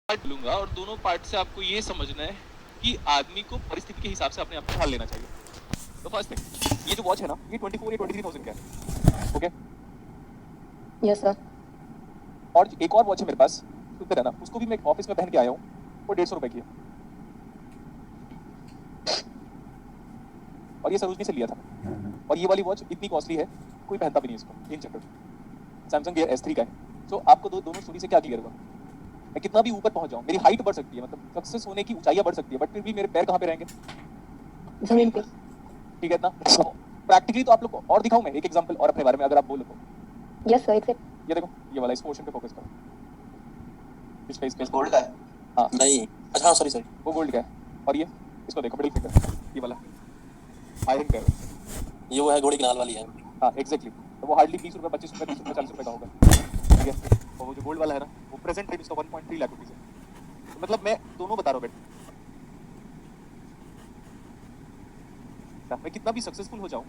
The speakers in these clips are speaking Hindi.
पार्ट लूंगा और दोनों पार्ट से आपको ये समझना है कि आदमी को परिस्थिति के हिसाब से अपने आप को ढाल लेना चाहिए। तो फर्स्ट थिंग, ये जो वॉच है ना, ये 24 या 23,000 का है। Okay, yes sir. और एक और वॉच है मेरे पास, सुनते रहना, उसको भी मैं ऑफिस में पहन के आया हूँ, वो 150 रुपए की है, और ये सरोजनी से लिया था। और ये वाली वॉच इतनी कॉस्टली है, कोई पहनता भी नहीं इसको in general. Samsung gear S3 का है। सो आपको दोनों स्टोरी से क्या क्लियर हुआ? मैं कितना भी ऊपर पहुंच जाऊं, मेरी हाइट बढ़ सकती है, मतलब सक्सेस होने की ऊंचाइयां बढ़ सकती है, बट फिर भी मेरे पैर कहाँ पे रहेंगे? जमीन पे। ठीक है ना? प्रैक्टिकली तो आप लोग को और दिखाऊं मैं एक एग्जांपल और अपने बारे में, अगर आप बोलो तो। Yes sir, accept. ये देखो, ये वाला, इस पोर्शन पे फोकस करो, इस पे, इस पे। गोल्ड का है? हाँ नहीं, अच्छा हाँ, सॉरी सॉरी, वो गोल्ड का है। और ये, इसको देखो, मिडिल फिंगर, ये वाला आयरन का है। ये वो है घोड़ी की नाल वाली है। हाँ एग्जैक्टली, तो वो हार्डली 20 रुपए, 25 रुपए, 30 रुपए, 40 रुपए का होगा। ठीक है, और वो जो गोल्ड वाला है ना, वो प्रेजेंट रेट उसका 1.3 लाख रुपीज है। तो मतलब मैं दोनों बता रहा हूँ बेटा, मैं कितना भी सक्सेसफुल हो जाऊं,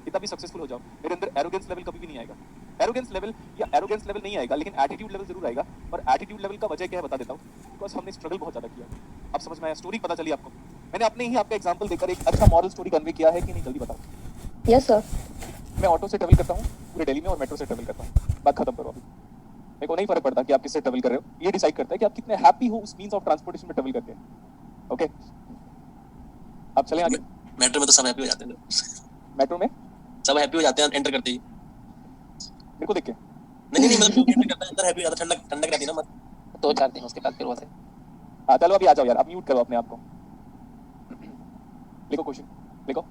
कितना भी सक्सेसफुल हो जाऊं, मेरे अंदर एरोगेंस लेवल कभी भी नहीं आएगा। एरोगेंस लेवल या एरोगेंस लेवल नहीं आएगा, लेकिन एटीट्यूड लेवल जरूर आएगा। और एटीट्यूड लेवल का वजह क्या है बता देता हूँ, बिकॉज हमने स्ट्रगल बहुत ज्यादा किया। अब समझ में आया, स्टोरी पता चली आपको। मैंने अपने ही आपका एग्जांपल देकर एक अच्छा मॉरल स्टोरी कन्वे किया है कि नहीं, जल्दी बताओ। Yes sir. मैं ऑटो से ट्रेवल करता हूँ पूरे दिल्ली में, और मेट्रो से ट्रेवल करता हूँ। बात खत्म करो अभी। मेरे को नहीं फर्क पड़ता कि आप किससे ट्रेवल कर रहे हो, ये डिसाइड करता है कि आप कितने हैप्पी हो उस मींस ऑफ ट्रांसपोर्टेशन में ट्रेवल करके। ओके, अब चलें आगे। मेट्रो में तो सब हैप्पी हो जाते हैं, मेट्रो में सब हैप्पी हो जाते हैं एंटर करते ही। मेरे को देख के नहीं नहीं, मतलब जो एंटर करता है अंदर हैप्पी हो जाता है, ठंडक ठंडक रहती है ना, मत 2-4 दिन उसके बाद फिर वैसे। हाँ चलो अभी आ जाओ यार, अब म्यूट करो अपने आप को। लिखो क्वेश्चन, लिखो।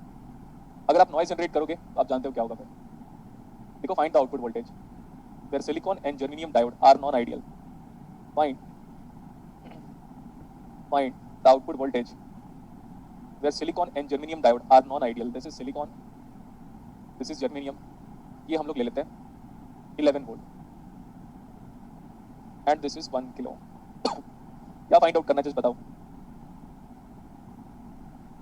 अगर आप नॉइज जनरेट करोगे तो आप जानते हो क्या होगा फिर। लिखो, find the output voltage where silicon and germanium diode are non-ideal. Find the output voltage where silicon and germanium diode are non-ideal. This is silicon, this is germanium. ये हम लोग ले लेते हैं 11 volt, and this is 1 kilo. क्या फाइंड आउट करना है, जस्ट बताओ।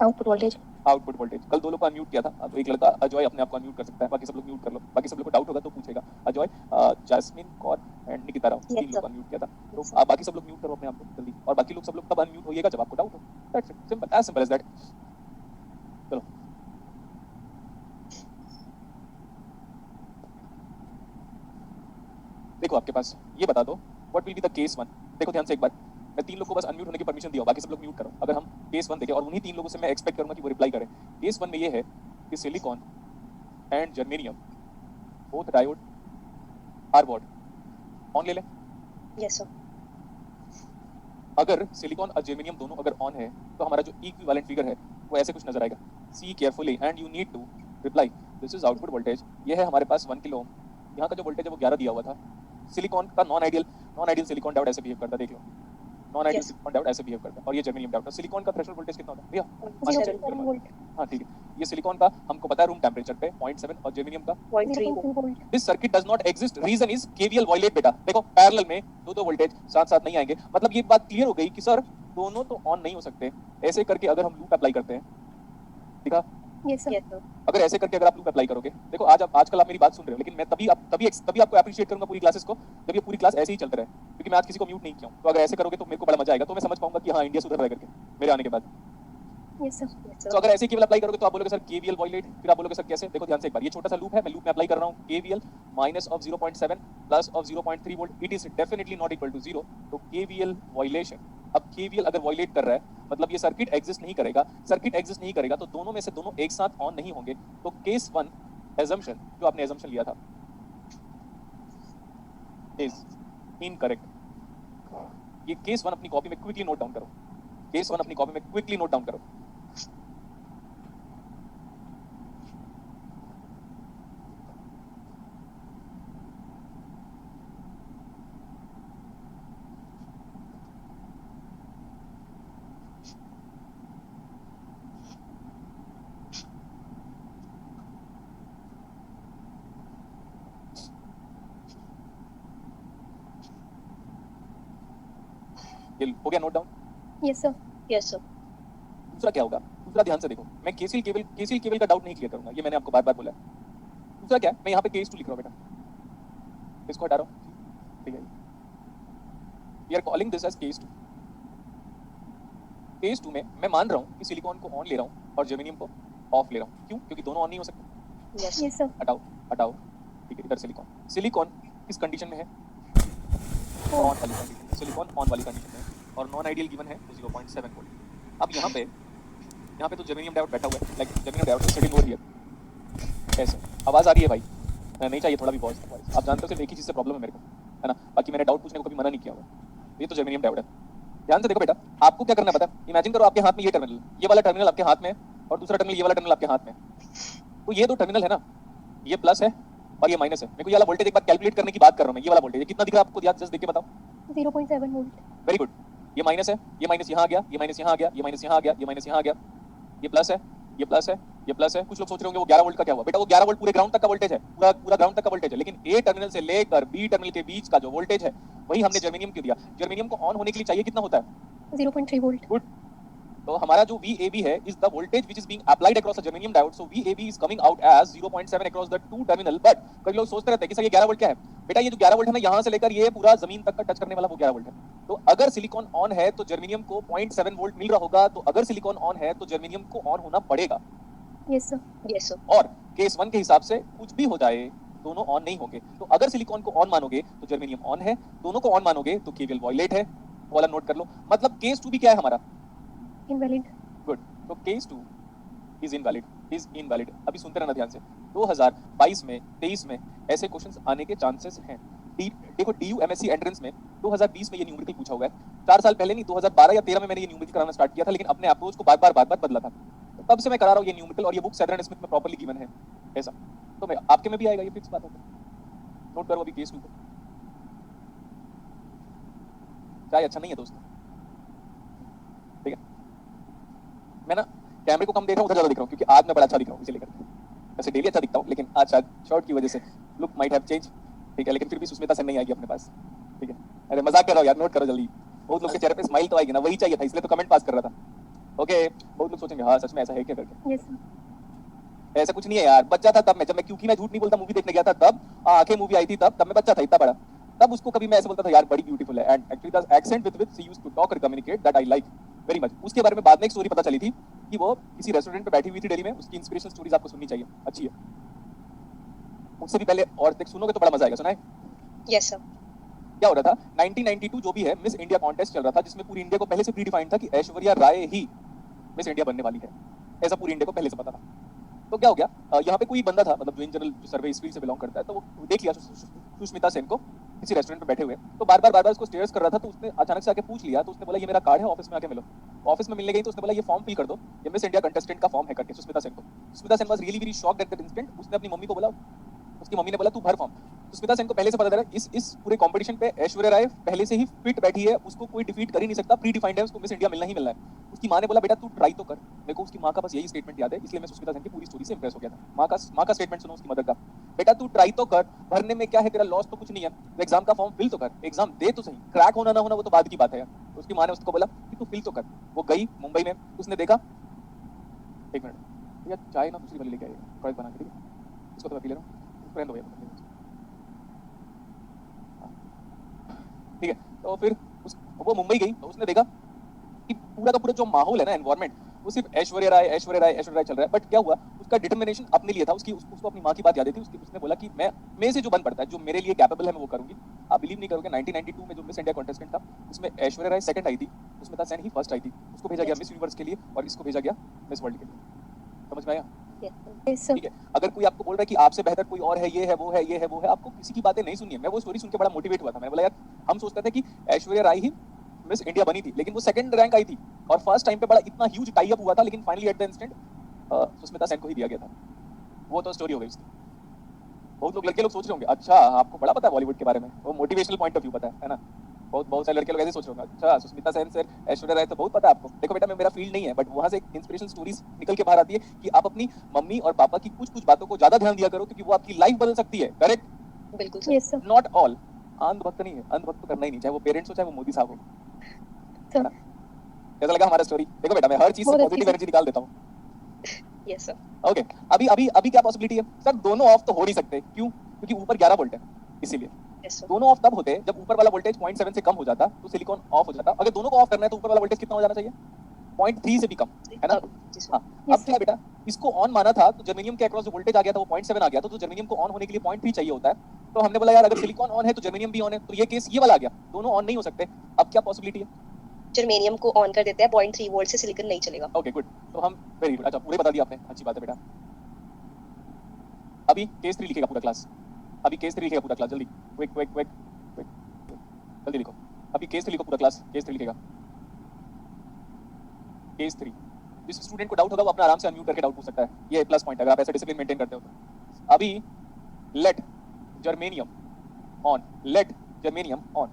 Output voltage. Output voltage. कल दो लोग को अनम्यूट किया था, तो एक लड़का अजॉय अपने आप को अनम्यूट कर सकता है, बाकी सब लोग म्यूट कर लो। बाकी सब लोग को डाउट होगा तो पूछेगा। अजॉय, जैस्मिन, कौर एंड निकिता राव, तीन लोग अनम्यूट किया था। तो आप बाकी सब लोग म्यूट करो अपने आप को जल्दी, और बाकी लोग सब लोग तब अनम्यूट होइएगा जब आपको डाउट हो। That's it, simple, as simple as that. चलो देखो, आपके पास ये बता दो what will be the case 1। देखो ध्यान से एक बार, मैं तीन लोग को बस अनम्यूट होने की परमिशन दिया, बाकी सब लोग म्यूट करो। अगर हम केस 1 देखें, और उन्हीं तीन लोगों से मैं एक्सपेक्ट करूंगा कि वो रिप्लाई करें। केस 1 में ये है कि silicon and germanium both diode are what, on ले लें। Yes sir. अगर सिलिकॉन और जर्मेनियम दोनों अगर ऑन है, तो हमारा जो इक्विवेलेंट फिगर है वो ऐसे कुछ नजर आएगा। See carefully and you need to reply, this is output voltage. ये है हमारे पास 1 किलो ओम। यहाँ का जो वोल्टेज है वो 11 दिया हुआ था। सिलिकॉन का नॉन आइडियल सिलिकॉन डायोड ऐसे बिहेव करता है, देख लो। नॉन आइडियल सिलिकॉन डायोड ऐसे बिहेव करता है, और ये जर्मेनियम डायोड। सिलिकॉन का थ्रेशोल्ड वोल्टेज कितना होता है भैया? हाँ ठीक है, ये सिलिकॉन का हमको पता है रूम टेम्परेचर पे 0.7, और जर्मेनियम का 0.3। This circuit does not exist, reason is KVL violate. बेटा देखो, पैरेलल में दो वोल्टेज साथ साथ नहीं आएंगे। मतलब ये बात क्लियर हो गई कि सर दोनों तो ऑन नहीं हो सकते। ऐसे करके अगर हम लूप अप्लाई करते हैं, दिखा? Yes sir. अगर ऐसे करके अगर आप लूप अप्लाई करोगे, देखो आजकल आप मेरी बात सुन रहे हो, लेकिन मैं तभी आपको अप्रिशिएट करूंगा पूरी क्लासेस को, जब ये पूरी क्लास ऐसे ही चलते रहे, क्योंकि मैं आज किसी को म्यूट नहीं किया हूं। तो अगर ऐसे करोगे तो मेरे को बड़ा मजा आएगा, तो मैं समझ पाऊंगा कि हाँ इंडिया सुधर रहा है करके मेरे आने के बाद। Yes sir. तो अगर ऐसे केवल अप्लाई करोगे तो आप बोलोगे सर केवीएल वायलेट, फिर आप बोलोगे सर कैसे। देखो ध्यान से एक बार, ये छोटा सा लूप है, मैं लूप में अप्लाई कर रहा हूं KVL minus of 0.7 plus of 0.3 volt, it is definitely not equal to 0। तो केवीएल वायलेशन। अब केवीएल अगर वायलेट कर रहा है, मतलब ये सर्किट एग्जिस्ट नहीं करेगा। सर्किट एग्जिस्ट नहीं करेगा तो दोनों में से दोनों एक साथ ऑन नहीं होंगे। तो केस 1 एजम्पशन, जो आपने एजम्पशन लिया था, इज इनकरेक्ट। ये केस 1 अपनी कॉपी में क्विकली नोट डाउन करो। केस 1 अपनी कॉपी में क्विकली नोट डाउन करो। ये हो गया note down? Yes sir. Yes sir. दूसरा क्या होगा? दूसरा ध्यान से देखो, मैं केसीएल केवल का डाउट नहीं क्लियर करूंगा, ये मैंने आपको बार बार बोला है। दूसरा क्या है, मैं यहाँ पे केस 2 लिख रहा हूँ बेटा, इसको हटा रहा हूँ, ठीक है। We are calling this as case 2। Case 2 में मैं मान रहा हूँ कि सिलिकॉन को ऑन ले रहा हूँ और जर्मेनियम को ऑफ ले रहा हूँ। क्यों? क्योंकि दोनों ऑन नहीं हो सकते। Yes, sir. हटाओ हटाओ, ठीक है। इधर सिलिकॉन किस कंडीशन में है? Oh. ऑन वाली कंडीशन। सिलिकॉन ऑन वाली कंडीशन में है और नॉन आइडियल गिवन है 0.7 वोल्ट। अब यहाँ पे तो जर्मेनियम डायोड बैठा हुआ है, like germanium diode is sitting over here. ऐसे आवाज आ रही है भाई? नहीं चाहिए थोड़ा भी वॉइस। आप जानते हो सिर्फ एक ही चीज से प्रॉब्लम है मेरे को, है ना? बाकी मैंने डाउट पूछने को कभी मना नहीं किया हुआ। ये तो जर्मेनियम डायोड है। ध्यान से देखो बेटा, आपको क्या करना है पता है? इमेजिन करो आपके हाथ में ये टर्मिनल, ये वाला टर्मिनल आपके हाथ में है और दूसरा टर्मिनल, ये वाला टर्मिनल आपके हाथ में है। तो ये दो टर्मिनल है ना, ये प्लस है और ये माइनस है। मेरे को ये वाला वोल्टेज एक बार कैलकुलेट करने की बात कर रहा हूं मैं। ये वाला वोल्टेज कितना दिख रहा है आपको? याद जस्ट देख के बताओ। 0.7 वोल्ट। Very good. ये माइनस है, ये माइनस यहाँ आ गया, ये माइनस यहाँ आ गया, ये माइनस यहाँ आ गया, ये माइनस यहाँ आ गया। ये प्लस है, ये प्लस है, ये प्लस है। कुछ लोग सोच रहे होंगे वो 11 वोल्ट का क्या हुआ? बेटा वो 11 वोल्ट पूरे ग्राउंड तक का वोल्टेज है, पूरा ग्राउंड तक का वोल्टेज है। लेकिन ए टर्मिनल से लेकर बी टर्मिनल के बीच का जो वोल्टेज है वही हमने जर्मेनियम को दिया। जर्मेनियम को ऑन होने के लिए चाहिए कितना होता है? 0.3 वोल्ट। गुड। तो हमारा जो VAB है is the voltage which is being applied across the germanium diode. So VAB is coming out as 0.7 across the two terminal. But कई लोग सोचते रहते हैं कि सर ये 11 वोल्ट क्या है? बेटा ये जो 11 वोल्ट है ना, यहाँ से लेकर ये पूरा जमीन तक का टच करने वाला वो 11 वोल्ट है। तो अगर सिलिकॉन ऑन है तो जर्मेनियम को 0.7 वोल्ट मिल रहा होगा। तो अगर सिलिकॉन ऑन है तो जर्मेनियम को ऑन होना पड़ेगा। Yes, sir. Yes, sir. और केस 1 के हिसाब से कुछ भी हो जाए दोनों ऑन नहीं होंगे। तो अगर सिलिकॉन को ऑन मानोगे तो जर्मेनियम ऑन है, दोनों को ऑन मानोगे तो केवल वॉयलेट है। वाला नोट कर लो। मतलब केस 2 भी क्या है हमारा? Invalid. गुड। तो केस 2 इज इनवैलिड। अभी सुनते रहना ध्यान से। 2022 में 23 में ऐसे क्वेश्चंस आने के चांसेस हैं। देखो DU MSc एंट्रेंस में 2020 में ये न्यूमेरिकल पूछा हुआ है। 4 साल पहले नहीं, 2012 या 13 में मैंने ये न्यूमेरिकल कराना स्टार्ट किया था, लेकिन अपने अप्रोच को बार-बार बदला था। तो तब से मैं करा रहा हूँ ये न्यूमेरिकल और ये बुक सेदरन स्मिथ में प्रॉपर्ली गिवन है ऐसा। तो मैं आपके में भी आएगा, ये फिक्स बात है। नोट करो अभी केस 2 को। चाय अच्छा नहीं है दोस्तों, ठीक है? मैं ना कैमरे को कम देख रहा हूँ, उधर ज्यादा दिख रहा हूँ क्योंकि आज मैं बड़ा अच्छा दिख रहा हूँ इसे लेकर। वैसे डेली अच्छा दिखता हूँ लेकिन आज शायद शॉर्ट की वजह से लुक माइट हैव चेंज, ठीक है? लेकिन फिर भी सुष्मिता सेन नहीं आएगी अपने पास, ठीक है? अरे मजाक कर रहा हूँ यार, नोट करो जल्दी। बहुत लोग के चेहरे पे स्माइल तो आएगी ना, वही चाहिए था, इसलिए तो कमेंट पास कर रहा था। ओके, बहुत लोग सोचेंगे हाँ सच में ऐसा है क्या करके। Yes, sir. ऐसा कुछ नहीं है यार। बच्चा था तब मैं, जब मैं क्योंकि मैं झूठ नहीं बोलता मूवी देखने गया था तब, आंखें मूवी आई थी तब मैं बच्चा था इतना बड़ा। तब उसको कभी मैं ऐसे बोलता था यार बड़ी ब्यूटीफुल है, and actually the accent with she used to talk और communicate that I like very much. उसके बारे में बाद में एक स्टोरी पता चली थी कि वो किसी रेस्टोरेंट पे बैठी हुई थी दिल्ली में। उसकी इंस्पिरेशनल स्टोरीज आपको सुननी चाहिए, अच्छी है। उससे भी पहले और देख सुनोगे तो बड़ा मजा आएगा। सुना है? Yes, sir. क्या हो रहा था 1992 जो भी है मिस इंडिया कॉन्टेस्ट चल रहा था, जिसमें पूरी इंडिया को पहले से प्री डिफाइंड था कि ऐश्वर्या राय ही मिस इंडिया बनने वाली है, ऐसा पूरी इंडिया को पहले से पता था। तो क्या हो गया, यहाँ पे कोई बंदा था, मतलब जो इन जनरल सर्वे इस फील्ड से बिलोंग करता है, तो वो देख लिया सुष्मिता सेन को किसी रेस्टोरेंट पे बैठे हुए, तो बार बार उसको स्टेयर्स कर रहा था। तो उसने अचानक से आके पूछ लिया, तो उसने बोला ये मेरा कार्ड है, ऑफिस में आके मिलो। ऑफिस में मिलने गई तो उसने बोला ये फॉर्म फिल कर दो, ये मिस इंडिया कंटेस्टेंट का फॉर्म है करके सुष्मिता सेन को। Sushmita Sen was really very shocked at that instant. उसने अपनी मम्मी को बोला, उसकी मम्मी ने बोला तू भर फॉर्म। सुष्मिता सेन को पहले से पता था इस पूरे कंपटीशन पे ऐश्वर्या राय पहले से ही फिट बैठी है, उसको कोई डिफीट कर ही नहीं सकता, प्री डिफाइंड है, उसको मिस इंडिया मिलना ही मिलना है। उसकी माँ ने बोला बेटा तू ट्राई तो कर। मेरे को उसकी माँ का बस यही स्टेटमेंट याद है, इसलिए मैं सुष्मिता सेन की पूरी स्टोरी से इंप्रेस हो गया था। माँ का स्टेटमेंट सुनो उसकी मदर का, बेटा तू ट्राई तो कर, भरने में क्या है, तेरा लॉस तो कुछ नहीं है, तो एग्जाम का फॉर्म फिल तो कर, एग्जाम दे तो सही, क्रैक होना ना होना वो तो बाद की बात है यार। तो उसकी माँ ने उसको बोला कि तू फिल तो कर। वो गई मुंबई में, उसने देखा, एक मिनट भैया चाय ना दूसरी वाली लेके आइएगा, कॉइक बना के, ठीक है? इसको तो मैं पी ले रहा हूँ, फ्रेंड हो भैया, ठीक है? तो फिर वो मुंबई गई तो उसने देखा कि पूरा का पूरा जो माहौल है ना, एनवायरनमेंट, वो सिर्फ ऐश्वर्या राय चल रहा है। बट क्या हुआ, उसका डिटर्मिनेशन अपने लिए था। उसको अपनी माँ की बात याद आई थी। उसने बोला कि मैं से जो बन पड़ता है, जो मेरे लिए कैपेबल है, मैं वो करूंगी। आप बिलीव नहीं करोगे, 1992 में जो मिस इंडिया कॉन्टेस्टेंट था उसमें ऐश्वर्या राय सेकंड आई थी, सुष्मिता सेन ही फर्स्ट आई थी। उसको भेजा गया मिस यूनिवर्स के लिए और इसको भेजा गया मिस वर्ल्ड के लिए। समझ में आया? Yes, sir. ठीक है? अगर कोई आपको बोल रहा है कि आपसे बेहतर कोई और है, ये है वो है, ये है वो है, आपको किसी की बातें नहीं सुनिए। मैं वो स्टोरी सुन के बड़ा मोटिवेट हुआ था। मैंने बोला यार हम सोचते थे कि ऐश्वर्या राय ही मिस इंडिया बनी थी, लेकिन वो सेकंड रैंक आई थी और फर्स्ट टाइम पे बड़ा इतना ह्यूज टाई अप हुआ था, लेकिन finally at the instant Sushmita Sen को ही दिया गया था। वो तो स्टोरी हो गई उसकी। बहुत लोग लड़के लोग सोच रहे होंगे अच्छा आपको बड़ा पता है बॉलीवुड के बारे में, वो मोटिवेशनल पॉइंट ऑफ व्यू पता है ना? बहुत सारे लड़के लोग ऐसे सोच रहे होंगे अच्छा सुष्मिता सेन से ऐश्वर्या राय तो बहुत पता है आपको। देखो बेटा मेरा फील्ड नहीं है, बट वहां से एक इंस्पिरेशनल स्टोरीज निकल के बाहर आती है कि आप अपनी मम्मी और पापा की कुछ बातों को ज्यादा ध्यान दिया करो, क्योंकि वो आपकी लाइफ बदल सकती है। करेक्ट? बिल्कुल sir. Yes, sir. Not all. अंधभक्त नहीं है, अंधभक्त तो करना ही नहीं, चाहे वो पेरेंट्स हो चाहे वो मोदी साहब हो। Sir. कैसा लगा हमारा स्टोरी? देखो बेटा मैं हर चीज से पॉजिटिव एनर्जी निकाल देता हूँ। Yes, sir. ओके, अभी क्या पॉसिबिलिटी है? सर दोनों ऑफ तो हो नहीं सकते। क्यों? क्योंकि ऊपर 11 वोल्ट है, इसीलिए Yes, sir. दोनों ऑफ तब होते जब ऊपर वाला वोल्टेज 0.7 से कम हो जाता तो सिलिकॉन ऑफ हो जाता। अगर दोनों को ऑफ करना है तो ऊपर वाला वोल्टेज कितना हो जाना चाहिए? 0.3 से भी कम, है ना? जी सर। हाँ, Yes, अब क्या बेटा, इसको ऑन माना था तो जर्मेनियम के अक्रॉस जो वोल्टेज आ गया था वो 0.7 आ गया था, तो जर्मेनियम को ऑन होने के लिए 0.3 चाहिए होता है। तो हमने बोला यार अगर सिलिकॉन ऑन है तो जर्मेनियम भी ऑन है, तो ये केस ये वाला आ गया, दोनों ऑन नहीं हो सकते। अब क्या पॉसिबिलिटी है? जर्मेनियम को ऑन कर देते हैं, 0.3 वोल्ट से सिलिकॉन नहीं चलेगा। ओके गुड, तो हम वेरी गुड, अच्छा पूरे बता दिया आपने, अच्छी बात है बेटा। अभी केस 3 लिखेगा पूरा क्लास, अभी केस 3 लिखेगा पूरा क्लास, जल्दी क्विक क्विक क्विक क्विक, जल्दी लिखो। अभी केस 3 लिखो पूरा क्लास, केस 3 लिखेगा। केस 3, जिस स्टूडेंट को डाउट होगा वो अपना आराम से अनम्यूट करके डाउट पूछ सकता है, ये प्लस पॉइंट है अगर आप ऐसे डिसिप्लिन मेंटेन करते हो तो। अभी let germanium on, let germanium on,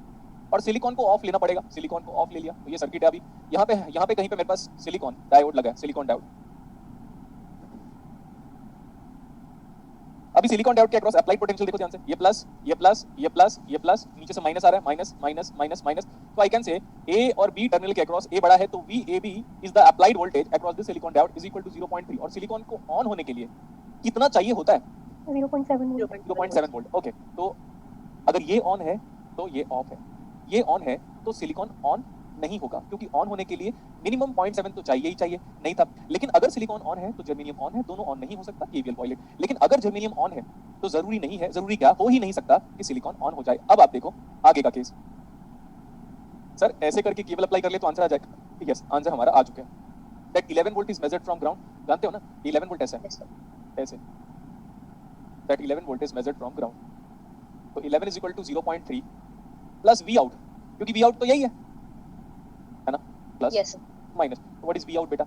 और सिलिकॉन को ऑफ लेना पड़ेगा, सिलिकॉन को ऑफ ले लिया तो ये सर्किट है। अभी यहाँ पे कहीं पे मेरे पास सिलिकॉन डायोड लगा है, सिलिकॉन डायोड। अभी सिलिकॉन डायोड के अक्रॉस अप्लाइड पोटेंशियल देखो ध्यान से, ये प्लस ये प्लस ये प्लस ये प्लस, नीचे से माइनस आ रहा है, माइनस माइनस माइनस माइनस, तो आई कैन से ए और बी टर्मिनल के अक्रॉस ए बड़ा है तो VAB is the applied voltage across this silicon diode is equal to 0.3, और सिलिकॉन को ऑन होने के लिए कितना चाहिए होता है? 0.7 वोल्ट। ओके, तो अगर ये ऑन है तो ये ऑफ है, ये ऑन है तो सिलिकॉन ऑन नहीं होगा, क्योंकि ऑन होने के लिए मिनिमम 0.7 तो चाहिए ही चाहिए, नहीं था। लेकिन अगर सिलिकॉन ऑन है तो जर्मेनियम ऑन है, दोनों ऑन नहीं हो सकता, केवीएल वॉयलेट। लेकिन अगर जर्मेनियम ऑन है तो जरूरी नहीं है, जरूरी क्या, हो ही नहीं सकता कि सिलिकॉन ऑन हो जाए। अब आप देखो आगे का केस, सर ऐसे करके केवल अप्लाई कर ले तो आंसर आ जाएगा। यस, आंसर हमारा आ चुका है। That 11 volt is measured from ground, जानते हो ना 11 वोल्ट ऐसा है, ऐसे that 11 volt is measured from ground, तो 11 is equal to 0.3 plus V out, क्योंकि वी आउट तो यही है ना, प्लस Yes, sir. माइनस, तो व्हाट इज वी आउट बेटा?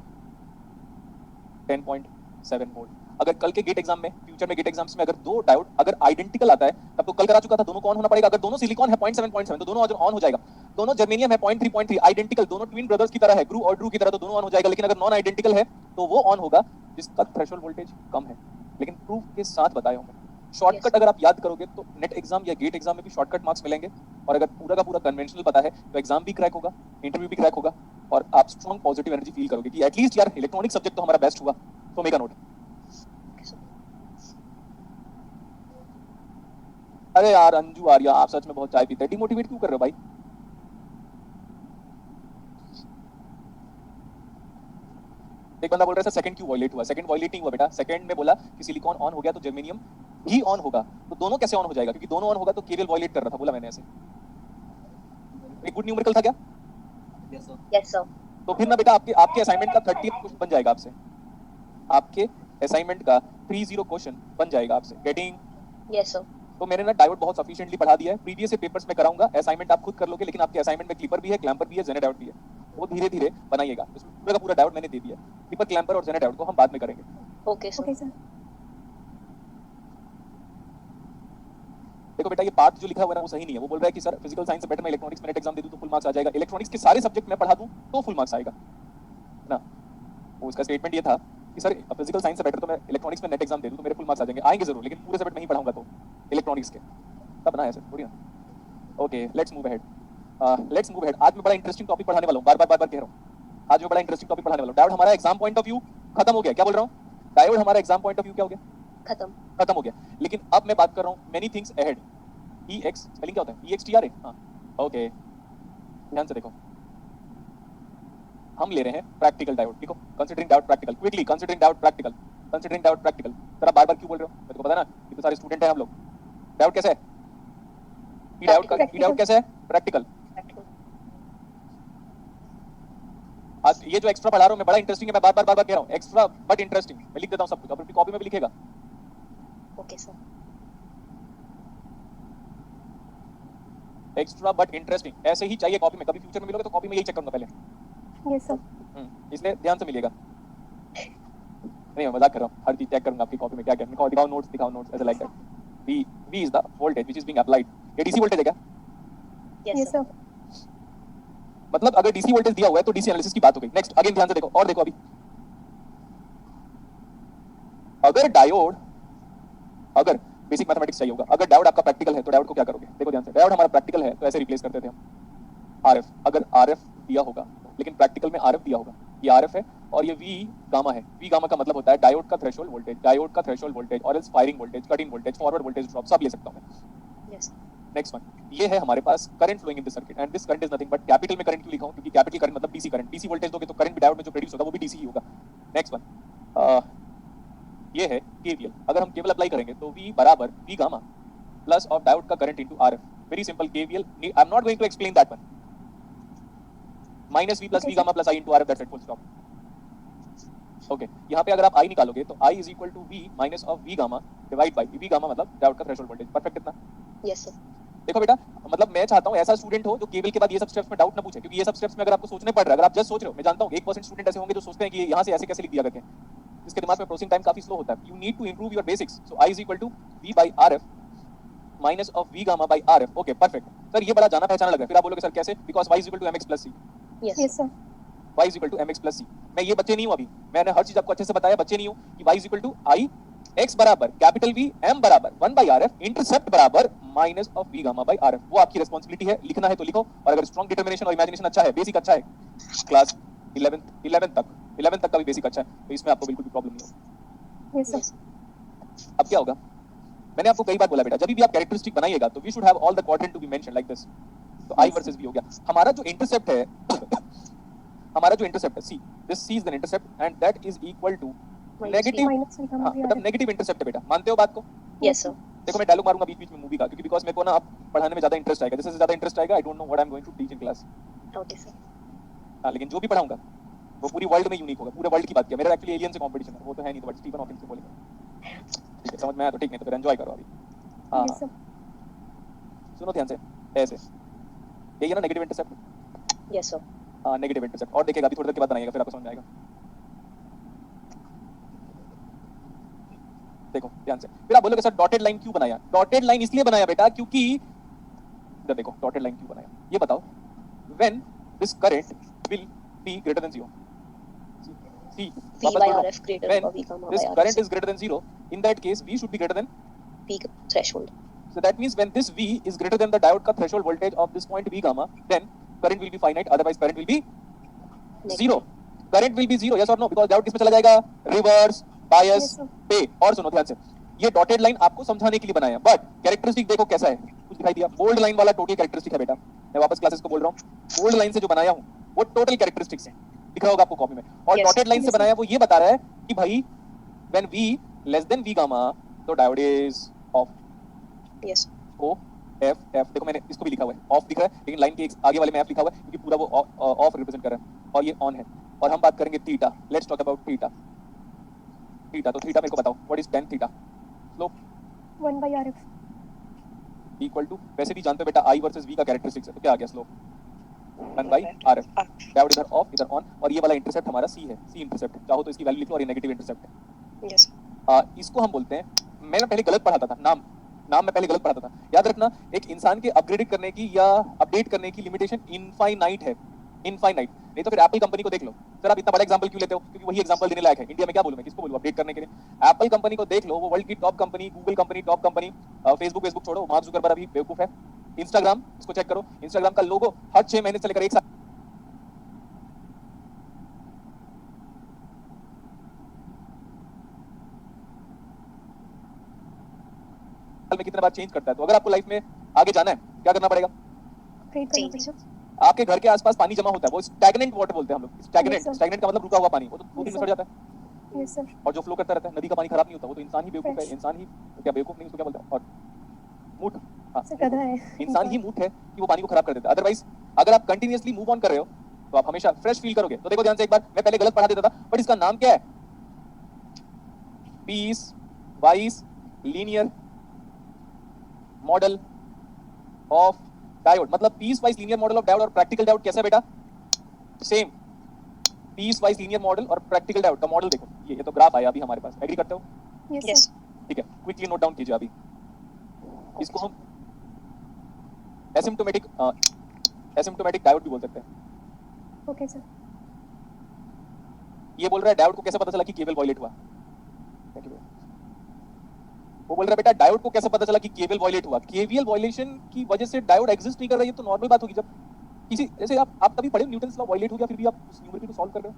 10.7 वोल्ट। अगर कल के गेट एग्जाम में, फ्यूचर में गेट एग्जाम्स में अगर दो डायोड अगर आइडेंटिकल आता है, तब तो कल करा चुका था, दोनों को ऑन होना पड़ेगा। अगर दोनों सिलिकॉन है 0.7 तो दोनों ऑन हो जाएगा। दोनों जर्मेनियम है 0.3 आइडेंटिकल, दोनों ट्विन ब्रदर्स की तरह है, ग्रू और ड्रू की तरह, तो दोनों ऑन हो जाएगा। लेकिन अगर नॉन आइडेंटिकल है तो वो ऑन होगा जिसका थ्रेशोल्ड वोल्टेज कम है। लेकिन प्रूफ के साथ बताया हूं मैं, शॉर्टकट Yes. अगर आप याद करोगे तो नेट एग्जाम या गेट एग्जाम में भी शॉर्टकट मार्क्स मिलेंगे, और अगर पूरा का पूरा कन्वेंशनल पता है तो एग्जाम भी क्रैक होगा, इंटरव्यू भी क्रैक होगा, और आप स्ट्रॉन्ग पॉजिटिव एनर्जी फील करोगे कि एटलीस्ट यार इलेक्ट्रॉनिक सब्जेक्ट तो हमारा बेस्ट हुआ। तो मेक अ नोट। अरे यार अंजू आर्या, आप सच में बहुत चाय पीते हैं, डिमोटिवेट क्यों कर रहे हो भाई? एक बंदा बोल रहा है सर सेकंड क्यों वायलेट हुआ? सेकंड वायलेट नहीं हुआ बेटा, सेकंड में बोला कि सिलिकॉन ऑन हो गया तो जर्मेनियम भी ऑन होगा, तो दोनों कैसे ऑन हो जाएगा? क्योंकि दोनों ऑन होगा तो केवल वायलेट कर रहा था, बोला मैंने ऐसे। एक गुड न्यूमेरिकल था क्या? Yes, sir. तो फिर ना बेटा आपके आपके असाइनमेंट का 30 क्वेश्चन बन जाएगा आपसे, आपके असाइनमेंट का 30 क्वेश्चन बन जाएगा आपसे, गेटिंग? Yes, sir. तो मैंने ना डायोड बहुत सफिशिएंटली पढ़ा दिया है, प्रीवियस से पेपर्स में कराऊंगा, असाइनमेंट आप खुद कर लोगे, लेकिन आपके असाइनमेंट में क्लिपर भी है, क्लैंपर भी है, जेने डायोड भी है, वो धीरे धीरे बनाइएगा। इसमें पूरा का पूरा डायोड मैंने दे दिया, क्लिपर क्लैंपर और जेने डायोड को हम बाद में करेंगे। Okay, sir. Okay, sir. देखो बेटा ये पार्ट जो लिखा हुआ है ना वो सही नहीं है, वो बोल रहा है कि सर फिजिकल साइंस से बेटर मैं इलेक्ट्रॉनिक्स में नेट एग्जाम दे दूं तो फुल मार्क्स आ जाएगा, इलेक्ट्रॉनिक्स के सारे सब्जेक्ट में पढ़ा दूं तो फुल मार्क्स आएगा ना। वो उसका स्टेटमेंट ये था कि सर फिजिकल साइंस से बेटर तो मैं इलेक्ट्रॉनिक्स में नेट एग्जाम दे दूं तो मेरे फुल मार्क्स आ जाएंगे, आएंगे जरूर, लेकिन पूरे सब्जेक्ट नहीं पढ़ाऊंगा तो इलेक्ट्रॉनिक्स के, तब ना ऐसे थोड़ी ना। Okay let's move ahead, let's move ahead. आज मैं बड़ा इंटरेस्टिंग टॉपिक पढ़ाने वाला हूं, बार बार कह रहा हूं, आज मैं बड़ा इंटरेस्टिंग टॉपिक पढ़ाने वाला हूं। डायोड हमारा एग्जाम पॉइंट ऑफ व्यू खत्म हो गया, क्या बोल रहा हूं? डायोड हमारा एग्जाम पॉइंट ऑफ व्यू क्या हो गया? खत्म हो गया। लेकिन अब मैं बात कर रहा हूं many things ahead. EX spelling क्या होता है? EXTRA, हाँ ओके, ध्यान से देखो, हम ले रहे हैं प्रैक्टिकल डायोड। देखो considering diode practical, quickly considering diode practical, considering diode practical. Sir आप बार क्यों बोल रहे हो? मेरे को पता है ना कि तो सारे स्टूडेंट हैं हम लोग। डायोड कैसे है? डायोड कैसे है? प्रैक्टिकल। आज ये जो एक्स्ट्रा पढ़ा रहा हूं मैं बड़ा इंटरेस्टिंग है, मैं बार बार कह रहा हूं, एक्स्ट्रा बट इंटरेस्टिंग। मैं लिख देता हूं सब कुछ, अपनी कॉपी में भी लिखेगा। Okay, sir. Extra but interesting ऐसे ही चाहिए कॉपी में, कभी फ्यूचर में मिलोगे तो कॉपी में यही चेक करूंगा पहले। Yes, sir. इसलिए ध्यान से मिलेगा। नहीं मैं मजाक कर रहा हूँ, हर चीज चेक करूंगा आपकी कॉपी में क्या क्या, दिखाओ नोट्स ऐसे like that. V is the voltage which is being applied। ये डीसी वोल्टेज है क्या? Yes, sir. मतलब अगर डीसी वोल्टेज दिया हुआ है तो डीसी एनालिसिस की बात हो गई। नेक्स्ट अगेन ध्यान से देखो, और देखो अभी अगर डायोड, अगर बेसिक मैथमेटिक्स चाहिए होगा, अगर डायोड आपका प्रैक्टिकल है तो डायोड को क्या करोगे? देखो ध्यान से, डायोड हमारा प्रैक्टिकल है तो ऐसे रिप्लेस करते थे हम आरएफ। अगर आरएफ दिया होगा, लेकिन प्रैक्टिकल में आरएफ दिया होगा, ये आरएफ है और ये वी गामा है। वी गामा का मतलब होता है डायोड का थ्रेशोल्ड वोल्टेज, डायोड का थ्रेशोल्ड वोल्टेज और else firing voltage, cut in voltage, forward voltage drop, सब ले सकता हूं मैं। Yes. नेक्स्ट वन, ये है हमारे पास current flowing in this circuit and this current is nothing but capital में करंट क्यों लिखा हूं, क्योंकि कैपिटल करंट मतलब डीसी करंट, डीसी वोल्टेज दोगे तो करंट भी डायोड में जो प्रोड्यूस होगा वो भी डीसी ही होगा। नेक्स्ट वन, ये है केवीएल। अगर हम केवीएल अप्लाई करेंगे तो V बराबर V gamma plus of diode का current into RF, very simple KVL, I am not going to explain that one, minus V plus V gamma plus I into RF, that's it, full stop. Okay, यहाँ पे अगर आप I निकालोगे तो I is equal to V minus of V gamma divide by V gamma मतलब डायोड का थ्रेशोल्ड वोल्टेज। परफेक्ट इतना? Yes sir. देखो बेटा, मतलब मैं चाहता हूँ ऐसा स्टूडेंट हो जो केवल के बाद ये सब स्टेप्स में डाउट ना पूछे, क्योंकि ये सब स्टेप्स में अगर आपको सोचने पड़ रहा है, अगर आप जस्ट सोच रहे हो, मैं जानता हूँ 1% स्टूडेंट ऐसे होंगे जो सोचते हैं कि यहाँ से ऐसे कैसे लिख दिया करके, इसके दिमाग में प्रोसेसिंग टाइम काफी स्लो होता है। You need to improve your basics, so I is equal to V by RF minus of V gamma by RF। Okay perfect sir, ये बड़ा जाना पहचाना लगा। फिर आप बोलोगे सर कैसे, because Y is equal to MX plus C। Yes sir. Y is equal to MX plus C। मैं ये बच्चे नहीं हूँ, अभी मैंने हर चीज आपको अच्छे से बताया, बच्चे नहीं हूँ कि Y is equal to I x बराबर कैपिटल V M बराबर 1 बाय RF, इंटरसेप्ट बराबर minus of V gamma by RF। वो आपकी रिस्पांसिबिलिटी है, लिखना है तो लिखो, और अगर स्ट्रांग डिटरमिनेशन और इमेजिनेशन अच्छा है, बेसिक अच्छा है, क्लास 11 तक का भी बेसिक अच्छा है, तो इसमें आपको बिल्कुल भी प्रॉब्लम नहीं होगी। Yes sir. अब क्या होगा, मैंने आपको कई बार बोला बेटा, जब भी आप कैरेक्टरिस्टिक बनाइएगा तो we should have all the quadrant to be mention like this. तो I वर्सेस V हो गया। हमारा जो इंटरसेप्ट है हमारा जो इंटरसेप्ट है C, this C is the intercept and that is equal to negative, मतलब नेगेटिव इंटरसेप्ट है बेटा, मानते हो बात को? Yes sir. देखो मैं डायलॉग मारूंगा बीच बीच में मूवी का, क्योंकि बिकॉज़ मेरे को ना अब पढ़ाने में ज्यादा इंटरेस्ट आएगा, जैसे ज्यादा इंटरेस्ट आएगा, I don't know what I am going to teach in class. Okay sir. हां, लेकिन जो भी पढ़ाऊंगा वो पूरी वर्ल्ड में यूनिक होगा, पूरे वर्ल्ड की बात किया। मेरा एक्चुअली एलियन से कंपटीशन है, वो तो है नहीं, तो बट स्टीफन हॉकिंग से बोलेंगे। ठीक है, समझ में आया तो ठीक, नहीं तो फिर एंजॉय करो अभी। हां यस सर। सुनो ध्यान से, ऐसे ये है ना नेगेटिव इंटरसेप्ट। Yes sir. हां, नेगेटिव इंटरसेप्ट, और देखिएगा अभी थोड़ी देर के बाद बनाइएगा, फिर आपको समझ में आएगा। देखो ध्यान से, फिर आप बोलोगे सर डॉटेड लाइन क्यों बनाया? डॉटेड लाइन इसलिए बनाया बेटा क्योंकि इधर देखो, डॉटेड लाइन क्यों बनाया ये बताओ। When this current will be greater than 0, see V by RF greater than V gamma by this RF. current is greater than 0, in that case V should be greater than, V threshold. so that means when this V is greater than the diode ka threshold voltage of this point V gamma, then current will be finite, otherwise current will be zero. Current will be zero, yes or no? Because diode किसमें चला जाएगा? Reverse bias पे। और सुनो ध्यान से, ये डॉटेड लाइन आपको समझाने के लिए बनाया, बट कैरेक्टरिस्टिक देखो कैसा है, कुछ दिखाई दिया? बोल्ड लाइन वाला टोटल कैरेक्टरिस्टिक है बेटा। मैं वापस क्लासेस को बोल रहा हूँ, बोल्ड लाइन से जो बनाया हूँ वो टोटल कैरेक्टरिस्टिक्स है, दिख रहा होगा आपको कॉपी में। और डॉटेड लाइन से बनाया वो ये बता रहा है कि भाई when V less than V gamma तो diode is off. Yes. O F F, देखो मैंने इसको भी लिखा हुआ है, ऑफ दिख रहा है, लेकिन लाइन के आगे वाले में F लिखा हुआ है क्योंकि पूरा वो ऑफ रिप्रेजेंट कर रहा है, और ये ऑन है। और हम बात करेंगे theta, let's talk about theta. Theta, तो थीटा मेरे को बताओ, what is tan theta? Slope 1 by RF equal to, वैसे भी जानते हो बेटा I वर्सेस V का कैरेक्टरिस्टिक्स है, तो क्या आ गया? Slope 1 by RF। डायोड इधर ऑफ इधर ऑन, और ये वाला इंटरसेप्ट हमारा C है, C इंटरसेप्ट, चाहो तो इसकी वैल्यू लिख लो, और ये नेगेटिव इंटरसेप्ट है। यस। इसको हम बोलते हैं, मैं पहले गलत पढ़ाता था, नाम मैं पहले गलत पढ़ाता था। याद रखना, एक इंसान के अपग्रेड करने की या अपडेट करने की लिमिटेशन इनफाइनाइट है, इनफाइनाइट। नहीं तो फिर एप्पल कंपनी को देख लो। सर आप इतना बड़ा एग्जांपल क्यों लेते हो? क्योंकि वही एग्जांपल देने लायक है। इंडिया में क्या बोलूं मैं, किसको बोलूं अपडेट करने के लिए? एप्पल कंपनी को देख लो, वो वर्ल्ड की top company, Google company top company, Facebook छोड़ो, मार्क जुकरबर्ग अभी बेवकूफ है। इंस्टाग्राम, इसको चेक करो, इंस्टाग्राम का लोगो हर 6 महीने से लेकर 1 साल में कितने बार चेंज करता है। तो अगर आपको लाइफ में आगे जाना है, क्या करना पड़ेगा? आपके घर के आसपास पानी जमा होता है, वो स्टैग्नेंट वाटर बोलते हैं हम लोग। स्टैग्नेंट का मतलब रुका हुआ पानी, वो तो 2 दिन में सड़ जाता है। Yes sir. और जो फ्लो करता रहता है, नदी का पानी खराब नहीं होता, वो तो इंसान ही बेवकूफ है। इंसान ही क्या बेवकूफ नहीं, उसको क्या बोलते हैं? और मूठ, हाँ इंसान ही मूठ है कि वो पानी को खराब कर देता है। अदरवाइज अगर आप कंटिन्यूअसली मूव ऑन कर रहे हो तो आप हमेशा फ्रेश फील करोगे। तो देखो ध्यान से एक बार, मैं पहले गलत पढ़ा देता था, बट इसका नाम क्या है? Piece wise linear model of diode. मतलब piece wise linear model of diode और प्रैक्टिकल डायोड कैसा है बेटा? Same. Piece wise linear model और प्रैक्टिकल डायोड का मॉडल देखो, ये तो ग्राफ आया अभी हमारे पास, एग्री करते हो? यस। ठीक है, क्विकली नोट डाउन कीजिए अभी। इसको हम एसिम्प्टोमेटिक डायोड भी बोल सकते हैं। Okay sir. ये बोल रहा है डायोड को कैसे पता चला कि केबल वायलेट हुआ? Thank you. वो बोल रहा है बेटा डायोड को कैसे पता चला कि केबल वायलेट हुआ? केवीएल वायलेशन की वजह से डायोड एग्जिस्ट नहीं कर रहा है, ये तो नॉर्मल बात होगी। जब किसी जैसे आप कभी पढ़े न्यूटन्स लॉ, वायलेट हो गया फिर भी आप उस न्यूमेरिकल को सॉल्व कर रहे हो।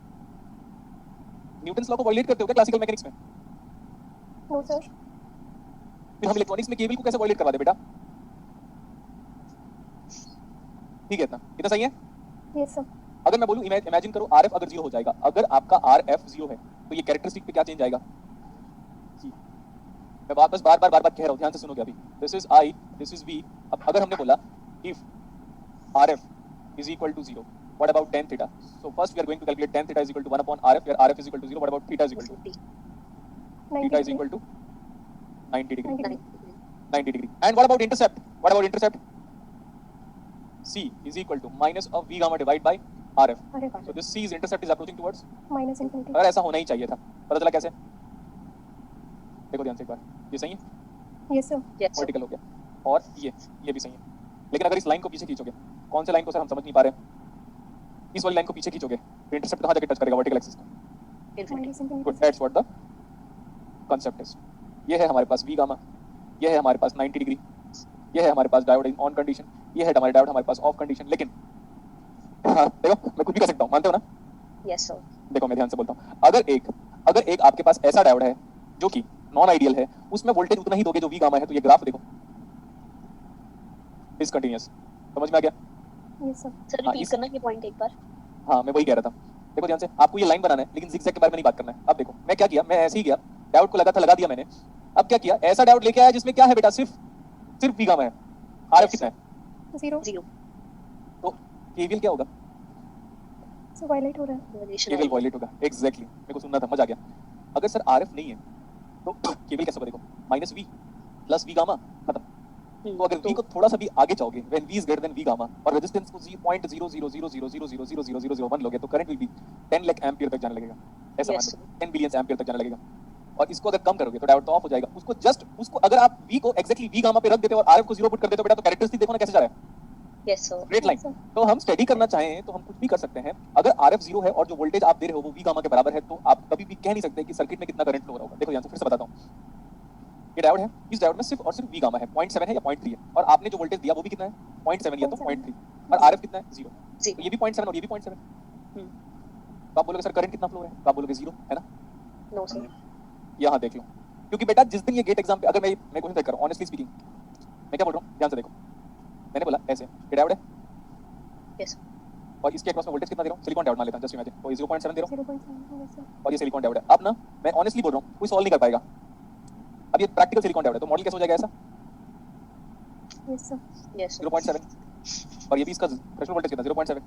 न्यूटन्स लॉ को वायलेट करते हो क्या क्लासिकल मैकेनिक्स में? No sir. फिर हम इलेक्ट्रॉनिक्स में केबल को कैसे वायलेट करवा दे बेटा? ठीक है, इतना सही है। Yes sir. अगर मैं बोलूं इमेजिन करो आरएफ अगर 0 हो जाएगा, अगर आपका आरएफ 0 है तो ये कैरेक्टरिस्टिक पे क्या चेंज आएगा? जी, मैं वापस बार बार कह रहा हूं, ध्यान से सुनोगे अभी। This is I, this is V. अब अगर हमने बोला if RF is equal to 0, what about tan theta? So first we are going to calculate tan theta is equal to 1 upon rf, where rf is equal to 0. What about theta is equal to? Theta is equal to 90 degree. 90 degree. And what about intercept? What about intercept? C is equal to minus of v gamma divided by rf. So this C is intercept is approaching towards minus infinity. अगर ऐसा होना ही चाहिए था, पता चला कैसे? देखो ध्यान से एक बार, ये सही है, यस सर। वर्टिकल हो गया, और ये भी सही है। लेकिन अगर इस लाइन को पीछे खींचोगे, कौन से लाइन को सर हम समझ नहीं पा रहे हैं, इस वाली लाइन को पीछे खींचोगे तो इंटरसेप्ट कहां जाके टच करेगा? वर्टिकल एक्सिस को। Minus infinity. Good, that's what the concept is. ये है हमारे पास वी गामा, ये है हमारे पास 90 डिग्री, ये है हमारे पास डायोड इन ऑन कंडीशन, ये है हमारे डायोड हमारे पास ऑफ कंडीशन। लेकिन हाँ, देखो मैं कुछ भी कर सकता हूं, मानते हो ना? Yes sir. देखो मैं ध्यान से बोलता हूं, अगर एक आपके पास ऐसा डायोड है जो कि नॉन आइडियल है, उसमें वोल्टेज उतना ही दोगे जो वी गामा है, तो ये ग्राफ देखो डिसकंटीन्यूअस। समझ में आ गया? Yes sir. सर रिपीट करना ये पॉइंट एक बार। हाँ, मैं वही कह रहा था। देखो ध्यान से, आपको ये लाइन बनाना है, लेकिन zigzag के बारे में नहीं बात करना है। अब देखो मैं क्या किया, मैं ऐसे ही गया, डायोड को लगा दिया मैंने। अब क्या किया, ऐसा डायोड लेके आया जिसमें क्या है बेटा, सिर्फ वी गामा है। आरएफ कितना है? 0। तो केवीएल क्या होगा? सो वायलेट हो रहा है। केवीएल वायलेट होगा। एग्जैक्टली, मेरे को सुनना था, मजा आ गया। अगर सर आरएफ नहीं है तो केवीएल कैसे होगा? देखो minus V plus V gamma, खत्म। तो अगर v को थोड़ा सा भी आगे जाओगे, when v is greater than v gamma, और रेजिस्टेंस को 0.00000000001 लोगे, तो current will B 10 lakh ampere तक जाने लगेगा। ऐसा मान लो 10 बिलियन एम्पीयर तक जाने लगेगा। और इसको अगर कम करोगे तो डायोड तो ऑफ हो जाएगा। उसको अगर आप v को एग्जैक्टली v gamma पे रख देते हो और rf को 0 पुट कर देते हो बेटा, तो कैरेक्टरिस्टिक देखो ना कैसे जा रहा है। Yes sir. Straight line. तो हम स्टडी करना चाहें तो हम कुछ भी कर सकते हैं। अगर rf 0 है और जो वोल्टेज आप दे रहे हो वो v gamma के बराबर है, तो आप कभी भी कह नहीं सकते कि सर्किट में कितना करंट फ्लो हो रहा होगा। देखो यहाँ से फिर से बताता हूँ, ये डायोड है, इस डायोड में सिर्फ और सिर्फ वी गामा है, 0.7 है या 0.3 है, और आपने जो वोल्टेज दिया वो भी कितना है? 0.7 या तो 0.3, और आरएफ कितना है? 0। तो ये भी 0.7 और ये भी 0.7। तो आप बोलोगे सर करंट कितना फ्लो है? तो आप बोलोगे 0 है ना? No sir. यहाँ देख लो, क्योंकि बेटा जिस दिन ये गेट एग्जाम पे, अगर मैं क्वेश्चन देख कर रहा हूँ, ऑनेस्टली स्पीकिंग मैं क्या बोल रहा हूँ, ध्यान से देखो। मैंने बोला ऐसे, ये डायोड है, यस, और इसके अक्रॉस में वोल्टेज कितना दे रहा हूँ? सिलिकॉन डायोड मान लेता हूँ, जस्ट इमेजिन, तो 0.7 दे रहा हूँ, 0.7 और ये सिलिकॉन डायोड है। अब ना मैं ऑनेस्टली बोल रहा हूँ, कोई सॉल्व नहीं कर पाएगा। अब ये प्रैक्टिकल सिलिकॉन डायोड है, तो मॉडल कैसे हो जाएगा ऐसा? Yes sir. यस 0.7, और ये भी इसका थ्रेशोल्ड वोल्टेज कितना? 0.7।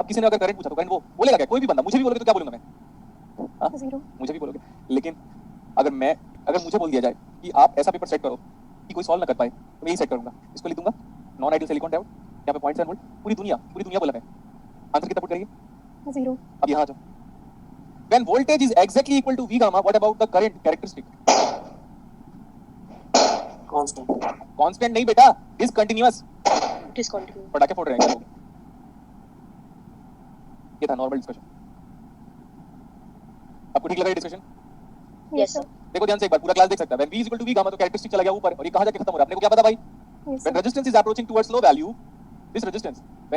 अब किसी ने अगर करंट पूछा तो करंट वो बोलेगा क्या? कोई भी बंदा, मुझे भी बोलोगे तो क्या बोलूंगा मैं? हाँ, 0। मुझे भी बोलोगे। लेकिन अगर मुझे बोल दिया जाए कि आप ऐसा पेपर सेट करो कि कोई सॉल्व ना कर पाए, तो मैं यही सेट करूंगा। इसको लिख दूंगा नॉन आइडियल सिलिकॉन डायोड, यहाँ पे 0.7 वोल्ट, पूरी दुनिया बोला मैं। आंसर कितना पुट करिए? 0। अब यहाँ आ जाओ, when voltage is exactly equal to v gamma, what about the current characteristic? Constant नहीं बेटा, डिसकंटीन्यूअस। डिसकंटिन्यू। पटाखे फोड़ रहे हैं लोग। ये था नॉर्मल डिस्कशन। आपको ठीक लग रहा है डिस्कशन? Yes sir. देखो ध्यान से एक बार, पूरा क्लास देख सकता है। when v is equal to v gamma, तो कैरेक्टरिस्टिक चला गया ऊपर, और ये कहां जाके खत्म हो रहा है? अपने को क्या पता भाई? when resistance is approaching towards low value, when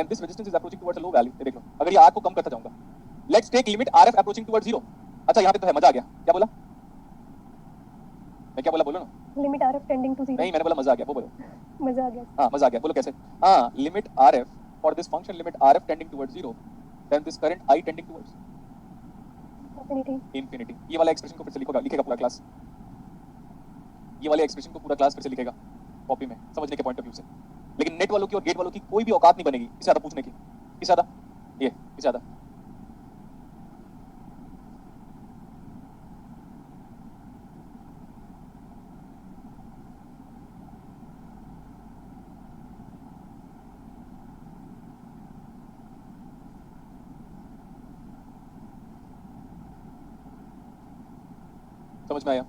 this resistance is approaching towards a low value, ये देख लो, अगर ये r को कम करता जाऊंगा, let's take limit rf approaching towards 0। अच्छा यहाँ पे तो है, मजा आ गया। क्या बोला मैं? क्या बोला? बोलो ना। Limit RF tending to 0। नहीं, मैंने बोला मजा आ गया, वो बोलो। मजा आ गया। हाँ, मजा आ गया, बोलो कैसे? हाँ, limit rf for this function, limit rf tending towards 0, then this current I tending towards infinity। ये वाला एक्सप्रेशन को फिर से लिखेगा पूरा क्लास, ये वाले एक्सप्रेशन को पूरा क्लास फिर से लिखेगा कॉपी में, समझने के पॉइंट ऑफ व्यू से। लेकिन नेट वालों की और गेट वालों की कोई भी औकात नहीं बनेगी इससे ज्यादा पूछने की। इससे ज्यादा ये, इससे ज्यादा समझ में आया?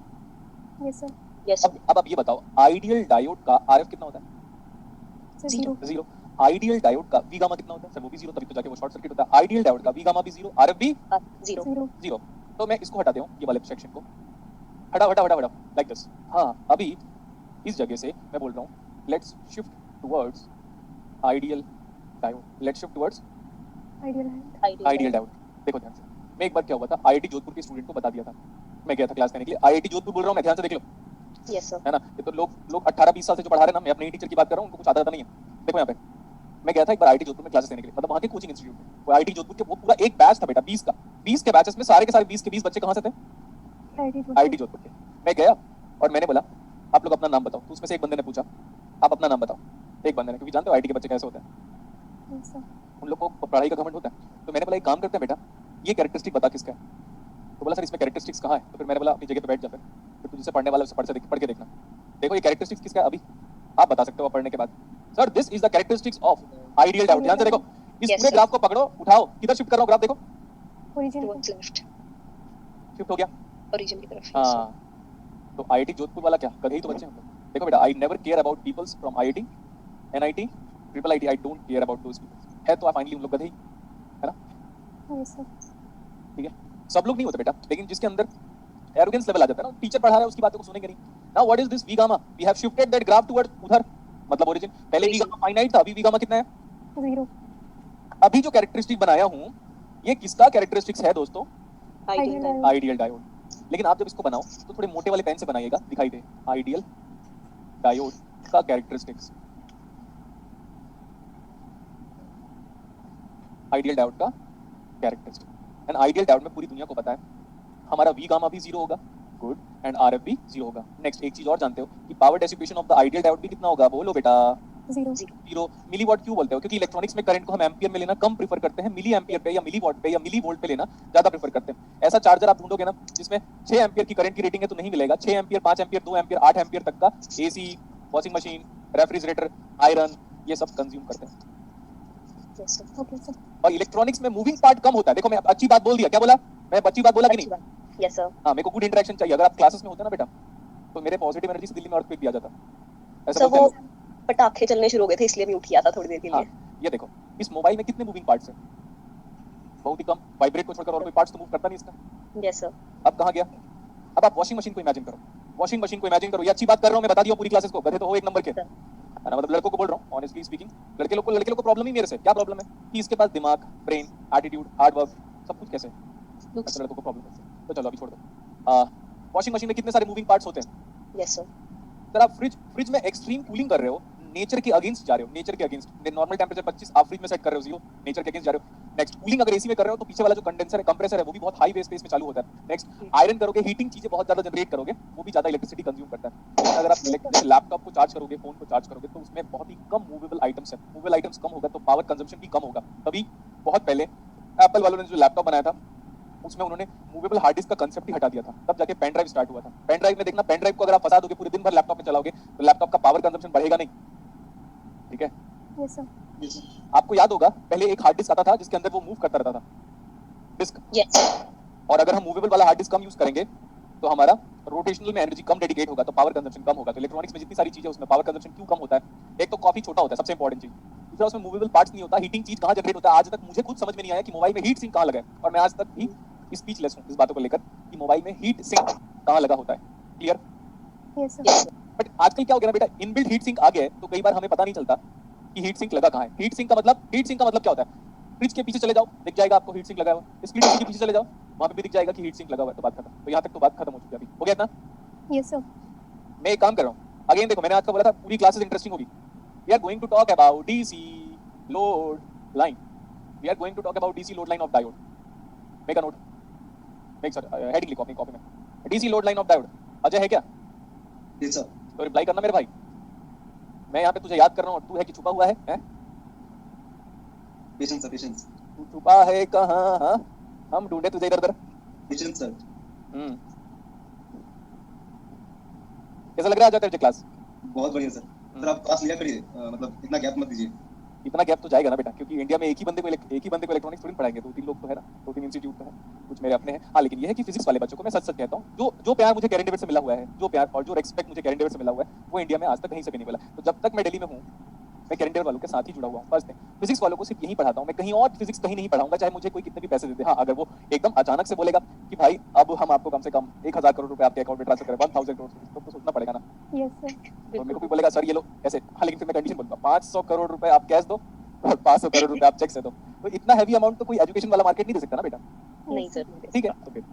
Yes sir. यस अब आप ये बताओ, आइडियल डायोड का आरएफ कितना होता है? 0। 0। आइडियल डायोड का वी गामा कितना होता है? सर वो भी 0, तभी तो जाके वो शॉर्ट सर्किट होता है। आइडियल डायोड का वी गामा भी 0, आरएफ भी 0। 0। तो मैं इसको हटा दूं, ये वाले सेक्शन को हटा लाइक दिस। हाँ, अभी इस जगह से मैं बोल रहा हूँ, let's shift towards ideal diode, let's shift towards ideal diode. देखो ध्यान से, मैं एक बार क्या हुआ था, आईआईटी जोधपुर के स्टूडेंट को बता दिया था, मैं गया था क्लास करने के लिए। आईआईटी जोधपुर बोल रहा हूँ मैं, ध्यान से देख लो। Yes sir. है ना? ये तो लोग 18-20 साल से जो पढ़ा रहे हैं ना, मैं अपने ही टीचर की बात कर रहा हूँ, उनको कुछ आता नहीं है। देखो यहाँ पे मैं गया था एक बार आईटी जोधपुर में क्लासेस लेने के लिए, मतलब वहाँ के कोचिंग इंस्टीट्यूट में, वो आईटी जोधपुर के वो पूरा एक बैच था बेटा 20 का, 20 के बैचेस में सारे के सारे 20 के 20 बच्चे कहाँ से थे? आईटी जोधपुर के। मैं गया और मैंने बोला आप लोग अपना नाम बताओ, तो उसमें से एक बंदे ने पूछा आप अपना नाम बताओ, एक बंदे ने, क्योंकि जानते हो आईटी के बच्चे कैसे होते हैं, उन लोग को पढ़ाई का घमंड होता है। तो मैंने बोला एक काम करते हैं बेटा, ये कैरेक्टरिस्टिक बता किसका है? तो बोला सर इसमें कैरेक्टरिस्टिक्स कहाँ है? तो फिर मैंने बोला अपनी जगह पे बैठ जा, फिर तू जिसे पढ़ने वाला उसे पढ़ के देखना, देखो ये कैरेक्टरिस्टिक्स किसका है, अभी आप बता सकते हो पढ़ने के बाद। Sir this is the characteristics of ideal diode. ध्यान से देखो, इस Yes, पूरे sir. ग्राफ को पकड़ो, उठाओ, किधर शिफ्ट कर रहा हूँ ग्राफ, देखो ओरिजिन टुवर्ड्स लेफ्ट, शिफ्ट हो गया। ओरिजिन की तरफ। Yes, sir. हाँ, तो आईआईटी जोधपुर वाला क्या गधे ही तो बच्चे हैं हम लोग। देखो बेटा, I never care about peoples from IIT, NIT, triple IT, I don't care about those peoples. है तो फाइनली उन लोग गधे ही, है ना? Yes sir. ठीक है, सब लोग नहीं होते बेटा, लेकिन जिसके अंदर एरोगेंस लेवल आ जाता है ना, टीचर पढ़ा रहा है उसकी बातों को सुनेंगे नहीं। Now what is this V gamma? We have shifted that graph towards उधर, मतलब ओरिजिन। पहले वी गामा फाइनाइट था, अभी वी गामा कितना है? 0 अभी जो कैरेक्टरिस्टिक बनाया हूं ये किसका कैरेक्टरिस्टिक्स है दोस्तों? Ideal Ideal. Ideal diode. लेकिन आप जब इसको बनाओ तो थोड़े मोटे वाले पेन से बनाइएगा, दिखाई दे आइडियल डायोड का कैरेक्टरिस्टिक्स, आइडियल डायोड का कैरेक्टरिस्टिक। एंड आइडियल डायोड में पूरी दुनिया को पता है हमारा वी गामा भी 0 होगा, गुड, एंड आरएफ भी 0 होगा। नेक्स्ट एक चीज और जानते हो कि power dissipation of the ideal diode भी कितना होगा? बोलो बेटा। 0 0 मिलीवॉट क्यों बोलते हो? क्योंकि इलेक्ट्रॉनिक्स में करंट को हम एम्पियर में लेना कम प्रेफर करते हैं, मिली एम्पियर पे या मिलीवॉट पे या मिली वोल्ट पे लेना ज्यादा प्रेफर करते हैं। ऐसा चार्जर आप ढूंढोगे ना जिसमें 6 एम्पियर की करंट की रेटिंग है तो नहीं मिलेगा। 6 एम्पियर, 5 एम्पियर, 2 एम्पियर, 8 एम्पियर तक का AC, washing machine, refrigerator, iron, ये सब कंज्यूम करते हैं। Yes, sir. Okay sir. और इलेक्ट्रॉनिक्स में मूविंग पार्ट कम होता है। देखो मैं अच्छी बात बोल दिया, क्या बोला मैं? अच्छी बात बोला कि नहीं? Yes, sir. हाँ, मेरे को गुड इंटरेक्शन चाहिए। अगर आप क्लासेस में होते ना बेटा तो मेरे पॉजिटिव एनर्जी से दिल्ली में अर्थक्वेक भी आ जाता। ऐसा सर बोलते वो हैं लोग। पटाखे चलने शुरू हो गए थे इसलिए भी उठ गया था थोड़ी देर के हाँ, लिए। ये देखो इस मोबाइल में कितने मूविंग पार्ट्स हैं? बहुत ही कम। वाइब्रेट को छोड़कर और कोई पार्ट्स तो मूव करता नहीं इसका। Yes, sir. अब कहाँ गया? अब आप वॉशिंग मशीन को इमेजिन करो, वॉशिंग मशीन को इमेजिन करो। ये अच्छी बात कर रहा हूँ मैं, बता दिया पूरी क्लासेस को, गधे तो हो एक नंबर के, है ना? मतलब लड़कों को बोल रहा हूँ ऑनेस्टली स्पीकिंग, लड़के लोग को प्रॉब्लम ही मेरे से क्या प्रॉब्लम है कि इसके पास दिमाग, ब्रेन, एटीट्यूड, हार्ड वर्क सब कुछ कैसे है? Looks. अच्छा लड़कों को प्रॉब्लम है तो चलो अभी छोड़ दो। वॉशिंग मशीन में कितने सारे मूविंग पार्ट्स होते हैं? Yes, sir. सर आप फ्रिज में एक्सट्रीम कूलिंग कर रहे हो, नेचर के अगेंस्ट जा रहे हो, नेचर के अगेंस्ट। नॉर्मल टेंपरेचर 25, आप फ्रिज में सेट कर रहे हो 0, नेचर के अगेंस्ट जा रहे हो। नेक्स्ट कूलिंग अगर एसी में कर रहे हो तो पीछे वाला जो कंडेंसर है, कंप्रेसर है, वो भी बहुत हाई बेस में चालू होता है। नेक्स्ट आयरन करोगे, हीटिंग चीजें बहुत ज्यादा जनरेट करोगे, वो भी ज्यादा इलेक्ट्रिसिटी कंज्यूम करता है। लेकिन अगर आप लैपटॉप को चार्ज करोगे, फोन को चार्ज करोगे तो उसमें बहुत ही कम मूवेबल आइटम्स है। मूवेबल आइटम्स कम होगा तो पावर कंजम्पशन भी कम होगा। तभी बहुत पहले एप्पल वालों ने जो लैपटॉप बनाया था उसमें उन्होंने मूवेबल हार्ड डिस्क का कंसेप्ट ही हटा दिया था, तब जाके पेन ड्राइव स्टार्ट हुआ था। पेन ड्राइव में देखना, पेन ड्राइव को अगर आप फंसा दोगे पूरे दिन भर लैपटॉप में चलाओगे तो लैपटॉप का पावर कंजम्पशन बढ़ेगा नहीं, ठीक है? Yes sir. आपको याद होगा पहले एक हार्ड डिस्क आता था जिसके अंदर वो मूव करता रहता था डिस्क, Yes. और अगर हम मूवेबल वाला हार्ड डिस्क कम यूज करेंगे तो हमारा रोटेशनल में एनर्जी कम डेडिकेट होगा तो पावर कंजम्पशन कम होगा। तो इलेक्ट्रॉनिक्स में जितनी सारी चीजें उसमें पावर कंजम्पशन क्यों कम होता है? एक तो काफी छोटा होता है, सबसे इंपॉर्टेंट चीज। दूसरा उसमें मूवेबल पार्ट्स नहीं होता, हीटिंग चीज कहाँ जनरेट होता है? आज तक मुझे खुद समझ में नहीं आया कि मोबाइल में हीट सिंक कहाँ लगा है, और मैं आज तक भी स्पीचलेस हूँ इस बातों को लेकर कि मोबाइल में हीट सिंक कहाँ लगा होता है। Clear? Yes Yes, sir. sir. But आजकल क्या हो गया ना बेटा, इनबिल्ट हीट सिंक आ गया है तो कई बार हमें पता नहीं चलता कि हीट सिंक लगा कहाँ है। हीट सिंक का मतलब क्या होता है? फ्रिज के पीछे चले जाओ, दिख जाएगा आपको हीट सिंक लगा हुआ। स्प्लिट एसी के पीछे चले जाओ, वहां पे भी दिख जाएगा कि हीट सिंक लगा हुआ है। तो बात खत्म। तो यहाँ तक तो बात खत्म हो चुकी है। अभी हो गया इतना? Yes sir. मैं एक काम कर रहा हूँ, अगेन देखो मैंने आज का बोला था पूरी क्लासेस इंटरेस्टिंग होगी। We are going to talk about DC load line. We are going to talk about DC load line of diode. Make a note, make sir heading लिखो अपनी कॉपी में, DC load line of diode. Ajay है क्या? जी सर। तो रिप्लाई करना मेरे भाई। मैं यहाँ पे तुझे याद कर रहा हूँ और तू है कि छुपा हुआ है, हैं? Patience sir, patience. तू छुपा है कहाँ? हाँ, हम ढूंढे तुझे इधर उधर। Patience sir. कैसा लग रहा है आज तुझे क्लास? बहुत बढ़िया सर। सर आप क्लास लिया करिए, मतलब इतना गैप मत दीजिए। इतना गैप तो जाएगा ना बेटा, क्योंकि इंडिया में एक ही बंदे को इलेक्ट्रॉनिक्स थोड़ी पढ़ाएंगे। 2-3 लोग तो है ना, 2-3 इंस्टीट्यूट तो है, कुछ मेरे अपने हैं। हाँ, लेकिन ये है कि फिजिक्स वाले बच्चों को मैं सच कहता हूँ, जो प्यार मुझे कैरेंट अफेयर से मिला हुआ है, जो प्यार और जो रेस्पेक्ट मुझे कैरेंट अफेयर से मिला हुआ है, वो इंडिया में आज तक कहीं से भी नहीं मिला। तो जब तक मैं दिल्ली में हूँ मैं कैरेंट अफेयर वालों के साथ ही जुड़ा हुआ हूँ। फर्स्ट थिंग, फिजिक्स वालों को सिर्फ यही पढ़ाता हूँ मैं, कहीं और फिजिक्स कहीं नहीं पढ़ाऊंगा, चाहे मुझे कोई कितने भी पैसे दे दे। हाँ, अगर वो एकदम अचानक से बोलेगा कि भाई अब हम आपको कम से कम 1000 करोड़ रुपए आपके अकाउंट में ट्रांसफर करें, 1000 करोड़, तो सोचना पड़ेगा ना। Yes sir. तो मेरे को भी बोलेगा सर ये लो ऐसे, हाँ, लेकिन फिर मैं कंडीशन बोलूंगा 500 करोड़ रुपए आप कैश दो और 500 करोड़ रुपए आप चेक से दो। तो इतना हैवी अमाउंट तो कोई एजुकेशन वाला मार्केट नहीं दे सकता ना बेटा, नहीं सर। ठीक है? तो फिर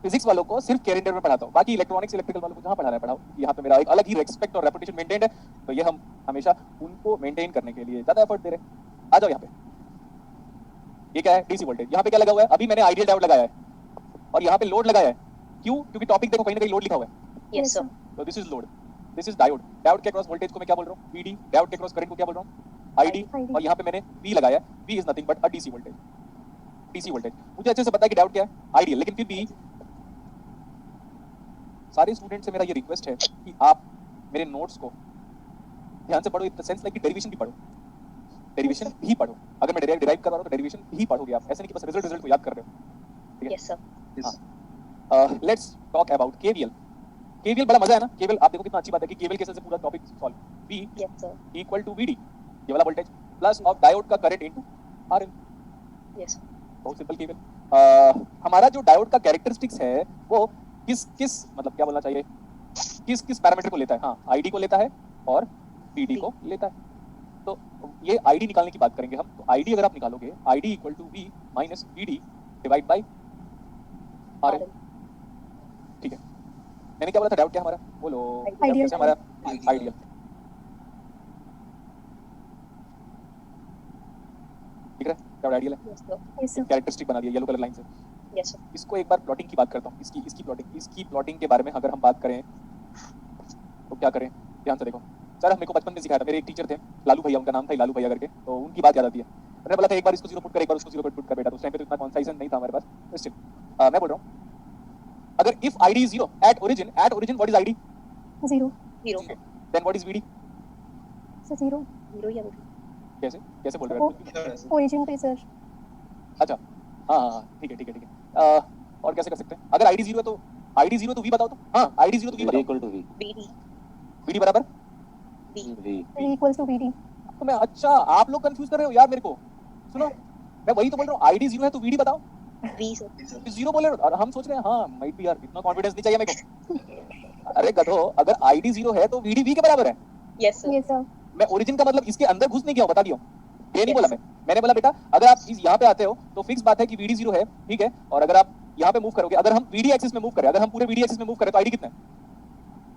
फिजिक्स वालों को सिर्फ कैलेंडर में पढ़ाता हूँ, बाकी इलेक्ट्रॉनिक्स इलेक्ट्रिकल वालों को जहाँ पढ़ाना है पढ़ाओ। यहाँ पे मेरा एक अलग ही रेस्पेक्ट और रेपुटेशन मेंटेन्ड है, तो ये हम हमेशा उनको मेंटेन करने के लिए ज्यादा एफर्ट दे रहे हैं। आ जाओ यहाँ पे, ये क्या है? DC voltage. यहाँ पे क्या लगा हुआ है? अभी मैंने आइडियल डायोड लगाया है और यहाँ पे लोड लगाया है। क्यों? क्योंकि टॉपिक देखो कहीं ना कहीं लोड लिखा हुआ है। Yes sir. तो this is load, this is diode. Diode के अक्रॉस वोल्टेज को मैं क्या बोल रहा हूँ? वीडी। डायोड के अक्रॉस करंट को क्या बोल रहा हूँ? आईडी। ID. और यहाँ पे मैंने वी लगाया है। V is nothing but a DC voltage. DC voltage मुझे अच्छे से पता है कि डायोड क्या है, आइडियल, लेकिन फिर भी सारे स्टूडेंट से मेरा ये रिक्वेस्ट है कि आप मेरे नोट्स को ध्यान से पढ़ो, इन द सेंस लाइक कि डेरिवेशन भी पढ़ो, डेरिवेशन भी पढ़ो। अगर मैं डिराइव कर रहा हूँ तो डेरिवेशन भी पढ़ोगे आप, ऐसे नहीं कि बस रिजल्ट को याद कर रहे हो। ठीक है? Yes sir. Let's talk about KVL. KVL बड़ा मजा है ना। केवीएल आप देखो कितना अच्छी बात है कि केवीएल कैसे से पूरा topic solve. V yes sir. Equal to VD, ये वाला वोल्टेज, प्लस ऑफ डायोड का करंट इनटू RL। यस बहुत सिंपल केवीएल। हमारा जो डायोड का कैरेक्टरिस्टिक्स है वो किस किस मतलब क्या बोलना चाहिए, किस किस पैरामीटर को लेता है? हाँ, आईडी को लेता है और VD को लेता है। तो ये आईडी निकालने की बात करेंगे हम। तो आईडी अगर आप निकालोगे, ID equal to V minus VD divide by RL। ठीक है, मैंने क्या बोला था? डायोड क्या हमारा? बोलो। Ideal. कैसे हमारा? आइडियल। ठीक है, डायोड आइडियल है। Yes sir. Yes sir. Characteristic बना दिया येलो कलर लाइन से। Yes sir. इसको एक बार प्लॉटिंग की बात करता हूँ, इसकी प्लॉटिंग के बारे में अगर हम बात करें तो क्या करें? ध्यान से देखो सर, मेरे को बचपन में सिखाया था, मेरे एक टीचर थे लालू भैया, उनका नाम था लालू भैया करके, तो उनकी बात याद आती है। मैंने बोला था एक बार इसको जीरो पुट कर, एक बार उसको जीरो पुट कर बेटा। तो उस टाइम पे तो इतना कॉन्साइजन नहीं था हमारे पास, स्टिल मैं बोल रहा हूँ अगर if ID is zero at origin what is ID? 0. Zero. Then what is VD? So 0. Zero या वो। कैसे कैसे बोल रहे हो? Origin पे sir. अच्छा, हाँ ठीक है ठीक है ठीक है। और कैसे कर सकते हैं? अगर आईडी जीरो है तो आईडी जीरो तो वी बताओ तो। हाँ, आईडी जीरो तो वी बताओ। Equal to V। VD. VD बराबर V। V equals to VD. तो मैं, अच्छा आप लोग कंफ्यूज कर रहे हो यार मेरे को। सुनो, मैं वही तो बोल रहा हूँ, आईडी जीरो है तो वीडी बताओ। We sir. जीरो बोले और हम सोच रहे हैं हाँ माइट भी यार, इतना कॉन्फिडेंस नहीं चाहिए मेरे को। अरे गधो, अगर आईडी जीरो है तो वीडी वी के बराबर है। Yes sir. Yes sir. मैं ओरिजिन का मतलब इसके अंदर घुस नहीं गया हूं, बता दिया हूं। ये नहीं बोला मैंने बोला बेटा अगर आप इस यहाँ पे आते हो तो फिक्स बात है कि वीडी जीरो है, ठीक है। और अगर आप यहाँ पे मूव करोगे, अगर हम वीडी एक्सिस में मूव करें, अगर हम पूरे वीडी एक्सिस में मूव करें तो आईडी कितना है?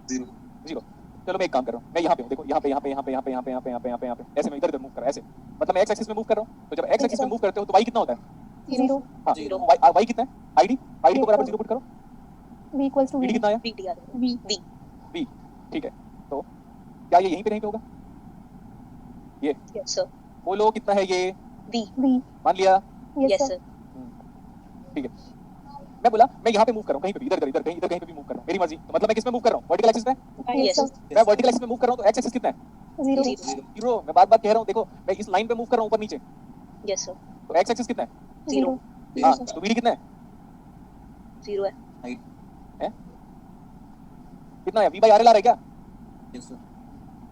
जीरो। चलो मैं एक काम कर रहा हूँ, मैं यहाँ पे हूँ, देखो यहाँ पे ऐसे मैं इधर मूव कर रहा हूँ, ऐसे मतलब मैं एक्स एक्सिस में मूव कर रहा हूँ। तो जब एक्स एक्सिस में मूव करते हो तो वाई कितना होता है? 0. हाँ, Zero. वाई कितना है? आईडी को बराबर जीरो पुट करो। V equals to VD VD. कितना है? बीडी आ रहा है। V. वी। वी। ठीक है, तो क्या ये यहीं पे होगा? ये यस सर। बोलो कितना है ये? वी। V. मान लिया? Yes yes sir. सर। ठीक है, मैं बोला मैं यहाँ पे मूव कर रहा हूँ, कहीं पे भी, इधर कहीं पे भी मूव कर रहा हूँ, मेरी मर्जी। तो मतलब मैं किस में मूव कर रहा हूँ? वर्टिकल एक्सिस में। Yes yes sir. सर। मैं वर्टिकल एक्सिस में मूव कर रहा हूँ तो एक्स एक्सिस कितना है? 0. जीरो। मैं बात कह रहा हूँ, देखो मैं इस लाइन पे मूव कर रहा हूँ ऊपर नीचे, यस सर। तो एक्स एक्सिस कितना है? जीरो। हाँ, तो वीडी कितना है? जीरो है। कितना है? वी बाई आर एल आ रहा है क्या? Yes sir.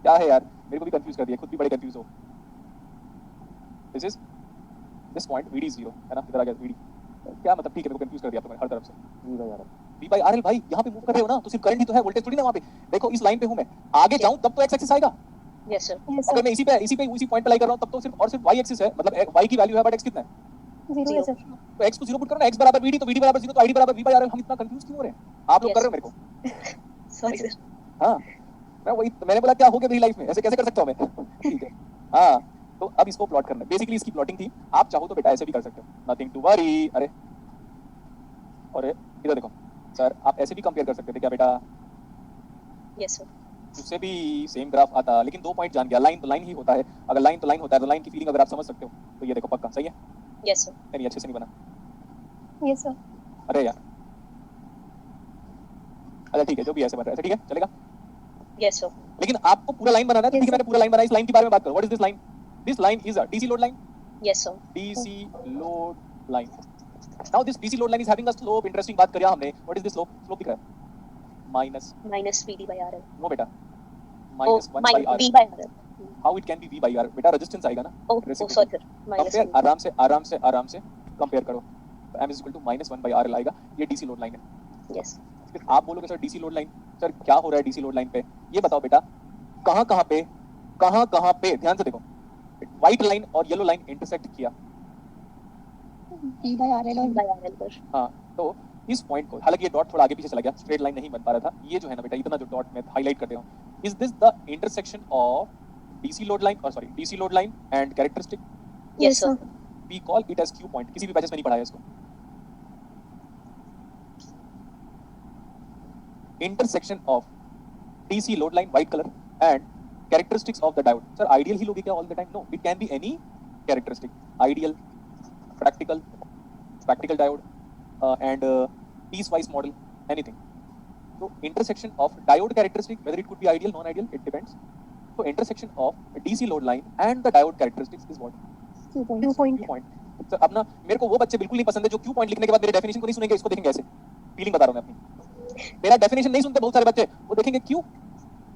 क्या है यार, मेरे को भी कंफ्यूज कर दिया, खुद भी बड़े कंफ्यूज हो। This is this point VD zero है ना, इधर आ गया वीडी। क्या मतलब? ठीक है, मेरे को कंफ्यूज कर दिया तुमने हर तरफ से। वी बाई आर एल भाई, यहाँ पे मूव कर रहे हो ना तो सिर्फ करंट ही तो है, वोल्टेज थोड़ी ना वहाँ पे। देखो इस लाइन पे हूँ मैं, आगे जाऊँ तब तो एक्स एक्सिस आएगा। Yes sir. Yes अगर sir. मैं इसी पॉइंट पे लाई कर रहा हूँ तब तो सिर्फ वाई एक्सिस है, मतलब वाई की वैल्यू है, बट एक्स कितना है? 0. Yes sir. तो x को जीरो पुट करो ना, x बराबर vd, तो vd बराबर जीरो, तो id बराबर v बाई rl। हम इतना कंफ्यूज क्यों हो रहे हैं? आप लोग Yes. कर रहे हो मेरे को। Sorry sir. हाँ, मैं वही मैंने बोला क्या हो गया मेरी लाइफ में, ऐसे कैसे कर सकता हूँ मैं? ठीक है, हाँ। तो अब इसको प्लॉट करना है, बेसिकली इसकी प्लॉटिंग थी। आप चाहो तो बेटा ऐसे भी कर सकते हो, नथिंग टू वरी। अरे और इधर देखो सर, आप ऐसे भी कंपेयर कर सकते थे क्या बेटा? Yes sir. उससे भी सेम ग्राफ आता, लेकिन 2 पॉइंट जान गया, लाइन तो लाइन ही होता है। अगर लाइन तो लाइन होता है तो लाइन की फीलिंग अगर आप समझ सकते हो तो ये देखो पक्का सही है। Yes sir. नहीं अच्छे से नहीं बना। Yes sir. अरे यार, अच्छा ठीक है, जो भी ऐसे बन रहा है ऐसे ठीक है, चलेगा। Yes sir. लेकिन आपको पूरा लाइन बनाना है, तो ठीक है मैंने पूरा लाइन बनाया। इस लाइन के बारे में बात करो। What is this line? This line is a DC load line. Yes sir. DC load line. Now this DC load line is having a slope. Interesting बात करिए हमने। What is this slope? Slope दिख रहा है minus minus VD by RL. No बेटा, oh minus 1 by R. V by RL. How it can be V by R? बेटा रेजिस्टेंस आएगा ना। Oh sorry sir. Minus compare आराम से कंपेयर करो। तो m is equal to -1 by RL आएगा। ये डीसी लोड लाइन है। यस। फिर आप बोलोगे sir DC load line, sir क्या हो रहा है डीसी लोड लाइन पे? ये बताओ बेटा, कहां पे ध्यान से देखो, व्हाइट लाइन और येलो लाइन इंटरसेक्ट किया। V by RL और बाई आरएल पर। हाँ, तो इस पॉइंट को, हालांकि ये डॉट थोड़ा आगे पीछे चला गया, स्ट्रेट लाइन नहीं बन पा रहा था, ये जो है ना बेटा इतना जो डॉट मैं हाईलाइट कर दे रहा हूँ, is this the intersection of DC load line, और sorry DC load line and characteristic? Yes, sir. We call it as Q point. किसी भी पैचेस में नहीं पढ़ाया इसको। Intersection of DC load line white colour and characteristics of the diode. Sir, ideal ही लोगे क्या all the time? No, it can be any characteristic. Ideal, practical diode, and piecewise model, anything. So intersection of diode characteristic, whether it could be ideal, non-ideal, it depends. So intersection of DC load line and the diode characteristics is what? Q point. Q point. Sir, अब ना मेरे को वो बच्चे बिल्कुल नहीं पसंद है जो Q point लिखने के बाद मेरे डेफिनेशन को नहीं सुनेंगे, इसको देखेंगे ऐसे। फीलिंग बता रहा हूँ मैं अपनी। मेरा डेफिनेशन नहीं सुनते बहुत सारे बच्चे, वो देखेंगे Q।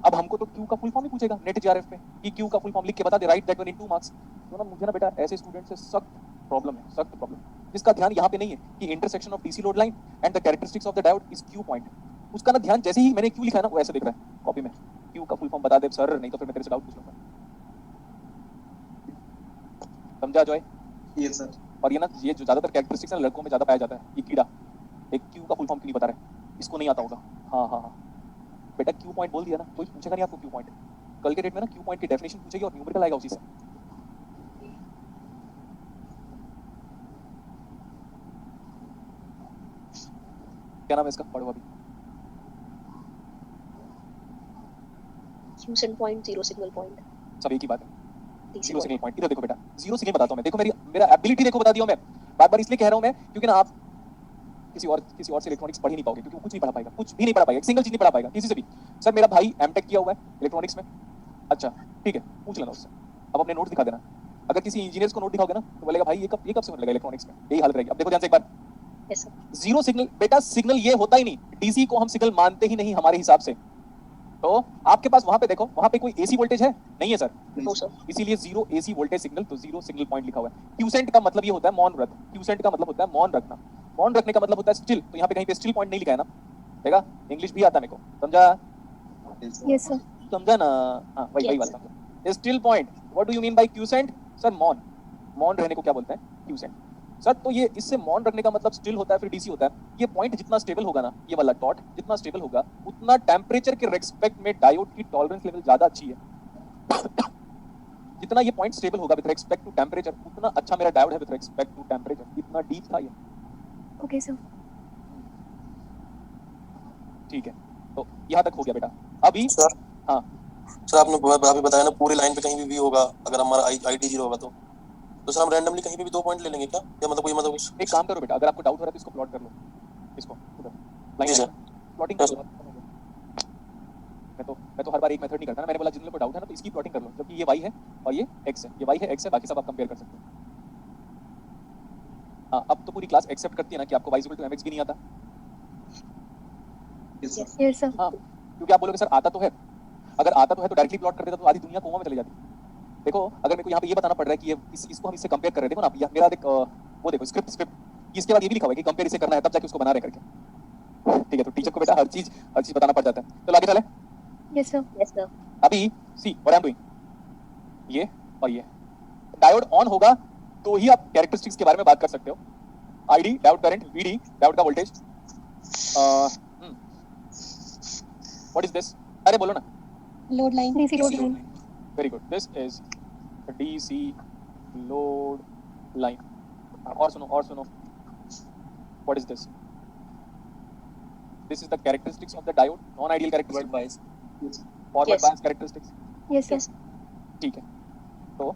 अब हमको तो Q का फुल फॉर्म ही पूछेगा नेट जीआरएफ में कि Q का फुल फॉर्म लिख के बता दे, right that one in 2 marks. तो ना मुझे ना बेटा ऐसे स्टूडेंट से सख्त प्रॉब्लम है, सख्त प्रॉब्लम, जिसका ध्यान यहाँ पे नहीं है कि intersection of DC load line and the characteristics of the diode is Q point. उसका ना ध्यान जैसे ही मैंने Q लिखा है ना वो ऐसे देख रहा है कॉपी में, Q का फुल फॉर्म बता दे सर, नहीं तो फिर मैं तेरे से डाउट पूछ लूंगा। समझा जॉय? Yes sir. और ये ना ये जो ज्यादातर कैरेक्टरिस्टिक्स है लड़कों में ज्यादा पाया जाता है, ये कीड़ा एक Q का फुल फॉर्म क्यों नहीं बता रहे, इसको नहीं आता होगा। हाँ हाँ हाँ बेटा Q पॉइंट बोल दिया ना, कोई पूछेगा नहीं आपको Q पॉइंट। कल के डेट में ना Q पॉइंट की डेफिनेशन पूछेगी और न्यूमेरिकल आएगा उसी से। क्या नाम है इसका, पढ़ो अभी। Q send point, zero signal point. सब एक ही बात है, DC zero point. Signal point. इधर देखो बेटा, जीरो सिग्नल बताता हूं मैं, देखो मेरा एबिलिटी देखो बता दिया हूं मैं। बार बार इसलिए कह रहा हूं मैं क्योंकि ना आप किसी और से इलेक्ट्रॉनिक्स पढ़ ही नहीं पाओगे, क्योंकि वो कुछ नहीं पढ़ा पाएगा, कुछ भी नहीं पढ़ा पाएगा, एक सिंगल चीज नहीं पढ़ा पाएगा किसी से भी। सर मेरा भाई एमटेक किया हुआ है इलेक्ट्रॉनिक्स में, अच्छा ठीक है, पूछ लेना उससे, अब अपने नोट दिखा देना। अगर किसी इंजीनियर्स को नोट दिखाओगे ना तो बोलेगा भाई ये कब से होने लगा इलेक्ट्रॉनिक्स में, यही हालत रहेगी। अब देखो ध्यान से एक बार, Yes, sir. जीरो सिग्नल बेटा, सिग्नल ये होता ही नहीं, डीसी को हम सिग्नल मानते ही नहीं हमारे हिसाब से। तो आपके पास वहां पे देखो, वहां पे कोई एसी वोल्टेज है नहीं है सर, No, sir. इसीलिए जीरो एसी वोल्टेज सिग्नल, तो जीरो सिग्नल पॉइंट लिखा हुआ है। क्यूसेंट का मतलब ये होता है मौन व्रत, क्यूसेंट का मतलब होता है मौन रखना, मौन रखने का मतलब होता है स्टिल, तो यहाँ पे कहीं पे स्टिल पॉइंट नहीं लिखा है ना, देखा इंग्लिश भी आता है मेरे को, समझा? Yes, sir. समझा ना? हाँ वही वही Yes, बात समझा। Still point, what do you mean bye quotient? Sir मौन, मौन रहने को क्या बोलते हैं? क्यूसेंट। सर तो ये इससे मौन रखने का मतलब स्टिल होता है फिर डीसी होता है। ये पॉइंट जितना स्टेबल होगा ना, ये वाला डॉट जितना स्टेबल होगा, उतना टेम्परेचर के रेस्पेक्ट में डायोड की टॉलरेंस लेवल ज्यादा अच्छी है। जितना ये पॉइंट स्टेबल होगा विद रेस्पेक्ट टू टेम्परेचर, उतना अच्छा मेरा डायोड है विद रेस्पेक्ट टू टेम्परेचर। इतना डीप था ये, Okay, sir. ठीक है, तो यहाँ तक हो गया बेटा। अभी सर हाँ सर आपने अभी बताया ना पूरी लाइन पे कहीं भी होगा, अगर हमारा आईटी जीरो होगा तो सर हम रैंडमली कहीं पे भी 2 पॉइंट ले लेंगे क्या, या मतलब कोई मतलब एक काम करो बेटा, अगर आपको डाउट हो रहा है तो इसको प्लॉट कर लो, इसको उधर जी सर। प्लॉटिंग कर लो। मैं तो हर बार एक मेथड नहीं करता ना, मैंने बोला जिन लोगों को डाउट है ना तो इसकी प्लॉटिंग कर लो, जबकि ये y है और ये x है, ये y है x है, बाकी सब आप कंपेयर कर सकते हो। हाँ अब तो पूरी क्लास एक्सेप्ट करती है ना कि आपको y = mx भी नहीं आता। Yes. Yes, sir. हाँ क्योंकि आप बोलोगे सर आता तो है, अगर आता तो है तो डायरेक्टली प्लॉट कर देता तो आधी दुनिया कोमा में चली जाती। देखो अगर मेरे को यहाँ पे ये बताना पड़ रहा है कि ये इसको हम इससे कंपेयर कर रहे हैं, देखो ना आप मेरा देख वो देखो स्क्रिप्ट, इसके बाद ये भी लिखा हुआ है कि कंपेयर इसे करना है, तब जाके उसको बना रहे करके। ठीक है, तो टीचर को बेटा हर चीज बताना पड़ जाता है। तो आगे चले। Yes, sir. Yes, sir. अभी see what I am doing, ये और ये डायोड ऑन होगा तो ही आप कैरेक्टरिस्टिक्स के बारे में बात कर सकते हो। ID diode current, VD diode का वोल्टेज, व्हाट इज दिस? अरे बोलो ना। Load line. DC load line. Very good, this is DC load line. और सुनो what is this? This is the characteristics of the diode, non ideal characteristics, bias. Forward Yes. Bias characteristics. Yes, sir. ठीक है, तो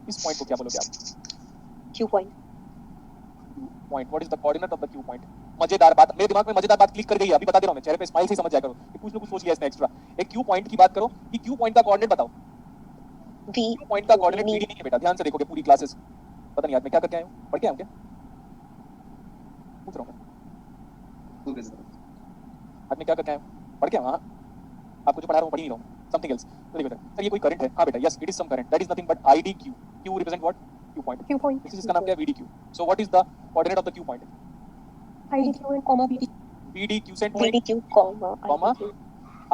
इस पॉइंट को क्या बोलोगे आप? Q point. Point, what is the coordinate of the Q point? मजेदार बात, मेरे दिमाग में मजेदार बात क्लिक कर गई है, अभी बता दे रहा हूं मैं, चेहरे पे स्माइल से समझ जाया करो कि कुछ ना कुछ सोच लिया इसने एक्स्ट्रा। एक क्यू पॉइंट की बात करो कि क्यू पॉइंट का कोऑर्डिनेट बताओ। V. क्यू पॉइंट का कोऑर्डिनेट वीडी नहीं है बेटा, ध्यान से देखोगे पूरी क्लासेस। पता नहीं आज मैं क्या करके आया हूं, पढ़ के आया हूं क्या? पूछ रहा हूं मैं, ओके सर। आज मैं क्या करके आया हूं, पढ़ के आया हूं। हां आपको जो पढ़ा रहा हूं पढ़ ही नहीं रहा हूं, समथिंग एल्स। तो देखो सर ये कोई करंट है, हां बेटा yes it is some current, that is nothing but ID Q. Q represent what? Q point. Q point. This इसका नाम क्या है? VD Q. So what is the coordinate of the Q point? ID Q and comma VD. VD Q cent point VDQ, comma. comma IDQ.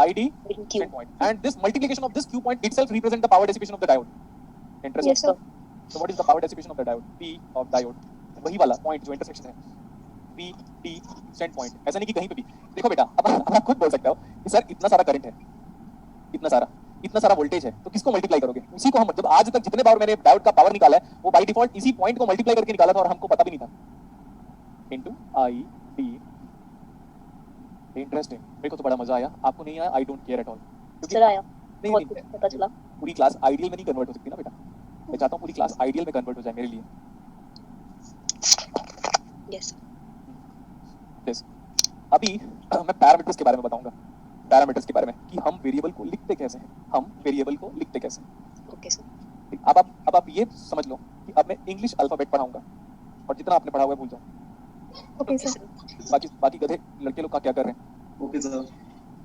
ID VDQ. set point, and this multiplication of this Q point itself represent the power dissipation of the diode. Interesting. Yes, sir. So what is the power dissipation of the diode? P of diode, वही वाला point जो intersection है। बी डी सेंड पॉइंट, ऐसा नहीं कि कहीं पे भी। देखो बेटा, अब आप खुद बोल सकते हो कि सर इतना सारा करंट है, इतना सारा वोल्टेज है, तो किसको मल्टीप्लाई करोगे? इसी को हम, जब आज तक जितने बार मैंने डायोड का पावर निकाला है वो बाय डिफॉल्ट इसी पॉइंट को मल्टीप्लाई करके निकाला था और हमको पता भी नहीं था। Into I D. इंटरेस्टिंग, मेरे को तो बड़ा मजा आया, आपको नहीं आया? आई don't care at all. Sir आया, नहीं बहुत नहीं, कुछ पता चला। पूरी क्लास आइडियल में नहीं कन्वर्ट हो सकती ना बेटा, मैं चाहता हूँ पूरी क्लास आइडियल में कन्वर्ट हो जाए मेरे लिए। Yes yes. अभी मैं पैरामीटर्स के बारे में बताऊंगा, पैरामीटर्स के बारे में कि हम वेरिएबल को लिखते कैसे हैं, हम वेरिएबल को लिखते कैसे हैं। Okay sir. अब आप ये समझ लो कि अब मैं इंग्लिश अल्फाबेट पढ़ाऊंगा और जितना आपने पढ़ा हुआ है भूल जाओ। Okay sir. बाकी गधे लड़के लोग क्या कर रहे हैं? Okay sir.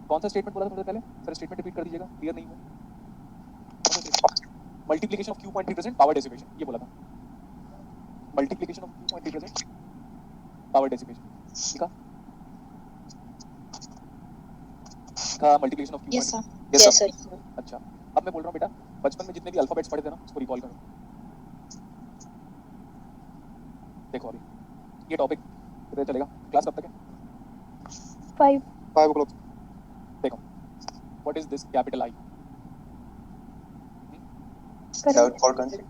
कौन सा स्टेटमेंट बोला था तुमने पहले? सर स्टेटमेंट रिपीट कर दीजिएगा, क्लियर नहीं हुआ। Multiplication of q.3% power dissipation, ये बोला था। Multiplication of q.3% power dissipation लिखा का multiplication of yes q. Sir. Yes sir. अच्छा, अब मैं बोल रहा हूँ बेटा, बचपन में जितने भी अल्फाबेट्स पढ़े थे ना उसको रिकॉल करो। देखो अभी ये टॉपिक कितने चलेगा, क्लास कब तक है? 5 o'clock। देखो, what is this capital I? Doubt for country।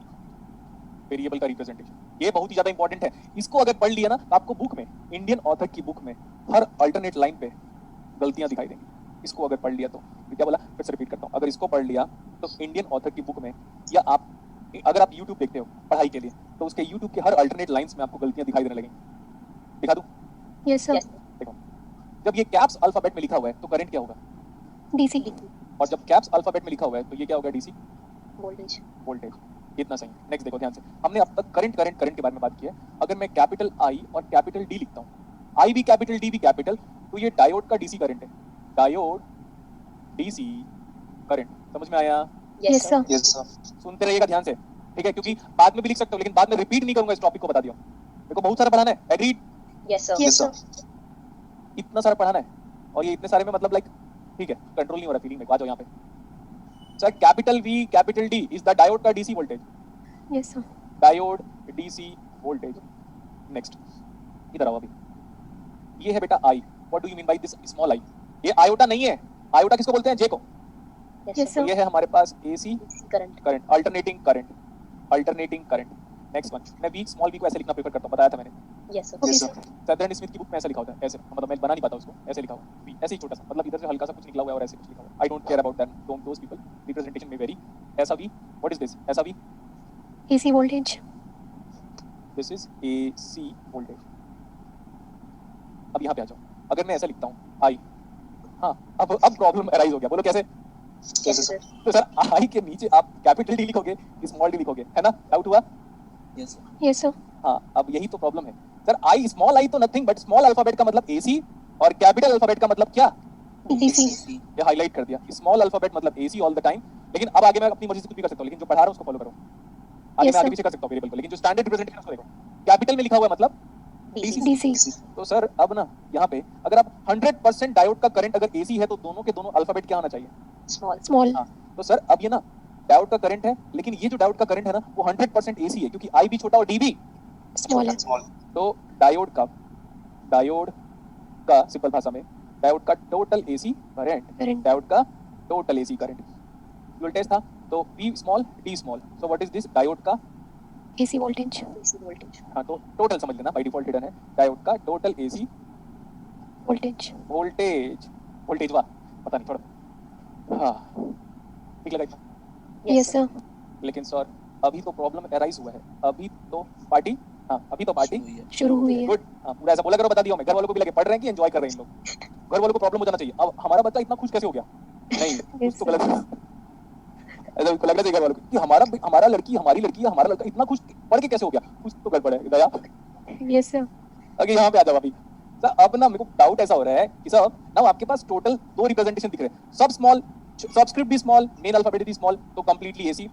Variable का रिप्रेजेंटेशन, ये बहुत ही ज्यादा इंपॉर्टेंट है। इसको अगर पढ़ लिया ना तो आपको बुक में, इंडियन ऑथर की बुक में हर अल्टरनेट लाइन पे गलतियां दिखाई देंगी। इसको अगर पढ़ लिया तो, क्या बोला, फिर से रिपीट करता हूँ, अगर इसको पढ़ लिया तो इंडियन ऑथर की बुक में, या आप अगर आप YouTube देखते हो पढ़ाई के लिए तो उसके YouTube के हर अल्टरनेट लाइंस में आपको गलतियां दिखाई देने लगेंगी। दिखा दूं? Yes sir. देखो, जब ये कैप्स अल्फाबेट में लिखा हुआ है तो करंट क्या होगा? डीसी। और जब कैप्स अल्फाबेट में लिखा हुआ है तो ये क्या होगा? DC voltage. वोल्टेज। इतना सही। नेक्स्ट देखो ध्यान से, हमने अब तक करंट के बारे में बात की है। अगर मैं कैपिटल आई और कैपिटल डी लिखता हूँ, आई भी कैपिटल डी भी कैपिटल, तो ये डायोड का डीसी करंट है। डायोड डीसी करंट, समझ में आया? Yes sir. Yes sir। सुनते रहिएगा ध्यान से, ठीक है? क्योंकि बाद में भी लिख सकते हो लेकिन बाद में रिपीट नहीं करूंगा, इस टॉपिक को बता दिया। मेरे को बहुत सारा पढ़ाना है, agreed? Yes sir. Yes sir. इतना सारा पढ़ाना है और ये इतने सारे में मतलब लाइक, ठीक है, कंट्रोल नहीं हो रहा फीलिंग में। आ जाओ यहाँ पे sir. Capital V capital D is the diode का DC voltage. Yes sir. Diode DC voltage. Next इधर आओ अभी, ये है बेटा I. What do you mean by this small I? ये आयोटा नहीं है, आयोटा किसको बोलते हैं? जे को। यस यस तो सर। ये है हमारे पास AC current. Current, alternating current. Next one, मैं वीक स्मॉल वी को ऐसे लिखना प्रेफर करता हूँ, बताया था मैंने। Yes sir. Okay Yes sir. sir। Sedra Smith की बुक में ऐसा लिखा होता है, ऐसे, मतलब मैं बना नहीं पाता उसको, ऐसे लिखा हुआ है वी, ऐसे ही छोटा सा, मतलब इधर से हल्का सा कुछ निकला हुआ है और ऐसे कुछ लिखा हुआ है। I don't care about that, don't those people, representation में वेरी। ऐसा वी, व्हाट इज दिस? ऐसा V, AC voltage. This is AC voltage. अब यहाँ पे आ जाओ, अगर मैं ऐसा लिखता हूँ आई, हाँ अब प्रॉब्लम अराइज हो गया, बोलो कैसे? कैसे यस सर? सर। तो सर आई के नीचे आप कैपिटल डी लिखोगे कि स्मॉल डी लिखोगे, है ना? डाउट हुआ? Yes sir। Yes sir. हाँ, अब यही तो प्रॉब्लम है सर। आई, स्मॉल आई तो नथिंग बट स्मॉल अल्फाबेट का मतलब एसी और कैपिटल अल्फाबेट का मतलब क्या? डीसी। ये हाईलाइट कर दिया, स्मॉल अल्फाबेट मतलब एसी ऑल द टाइम। लेकिन अब आगे मैं अपनी मर्जी से कुछ भी कर सकता हूँ, लेकिन जो पढ़ा रहा हूँ उसको फॉलो करो। आगे Yes, मैं आगे sir. पीछे कर सकता हूँ वेरिएबल को, लेकिन जो स्टैंडर्ड रिप्रेजेंटेशन उसको देखो। कैपिटल में लिखा हुआ है मतलब डीसी। डीसी। तो सर अब ना यहाँ पे अगर आप 100% डायोड का करंट अगर एसी है तो दोनों के दोनों अल्फाबेट क्या होना चाहिए? स्मॉल। स्मॉल। हाँ, तो सर अब ये ना डायोड का करंट है, लेकिन ये जो डायोड का करंट है ना वो 100% एसी है, क्योंकि आई भी छोटा और डी भी। स्मॉल। Small। तो डायोड का सिंपल भाषा में डायोड का total AC current, current. Diode का टोटल एसी करंट। वोल्टेज था तो V small D small, so what is this? Diode का, एसी वोल्टेज। DC voltage. हाँ तो टोटल समझ लेना, बाय डिफॉल्ट हिडन है। डायोड का टोटल एसी वोल्टेज। वोल्टेज वाह, पता नहीं थोड़ा, हाँ ठीक लगा क्या? Yes sir. लेकिन सर अभी तो प्रॉब्लम अराइज हुआ है, अभी तो पार्टी, हाँ अभी तो पार्टी शुरू हुई है। गुड। हाँ पूरा ऐसा बोला करो, बता दिया हूं मैं, घर वालों को भी लगे पढ़ रहे हैं कि एंजॉय कर रहे हैं इन लोग। घर वालों को प्रॉब्लम हो जाना चाहिए, अब हमारा बच्चा इतना खुश कैसे हो गया? नहीं कुछ तो गलत है। ऐसा लग रहा है घर वालों को कि हमारा लड़की, हमारी लड़की, हमारा लड़का इतना खुश पढ़ के कैसे हो गया? कुछ तो गड़बड़ है दया। Yes sir. आगे यहाँ पे आ जाओ अभी सर। अब ना मेरे को डाउट ऐसा हो रहा है कि सर ना आपके पास टोटल 2 रिप्रेजेंटेशन दिख रहे हैं, सब स्मॉल, सबस्क्रिप्ट भी स्मॉल, मेन अल्फाबेट भी स्मॉल, तो कंप्लीटली एसी।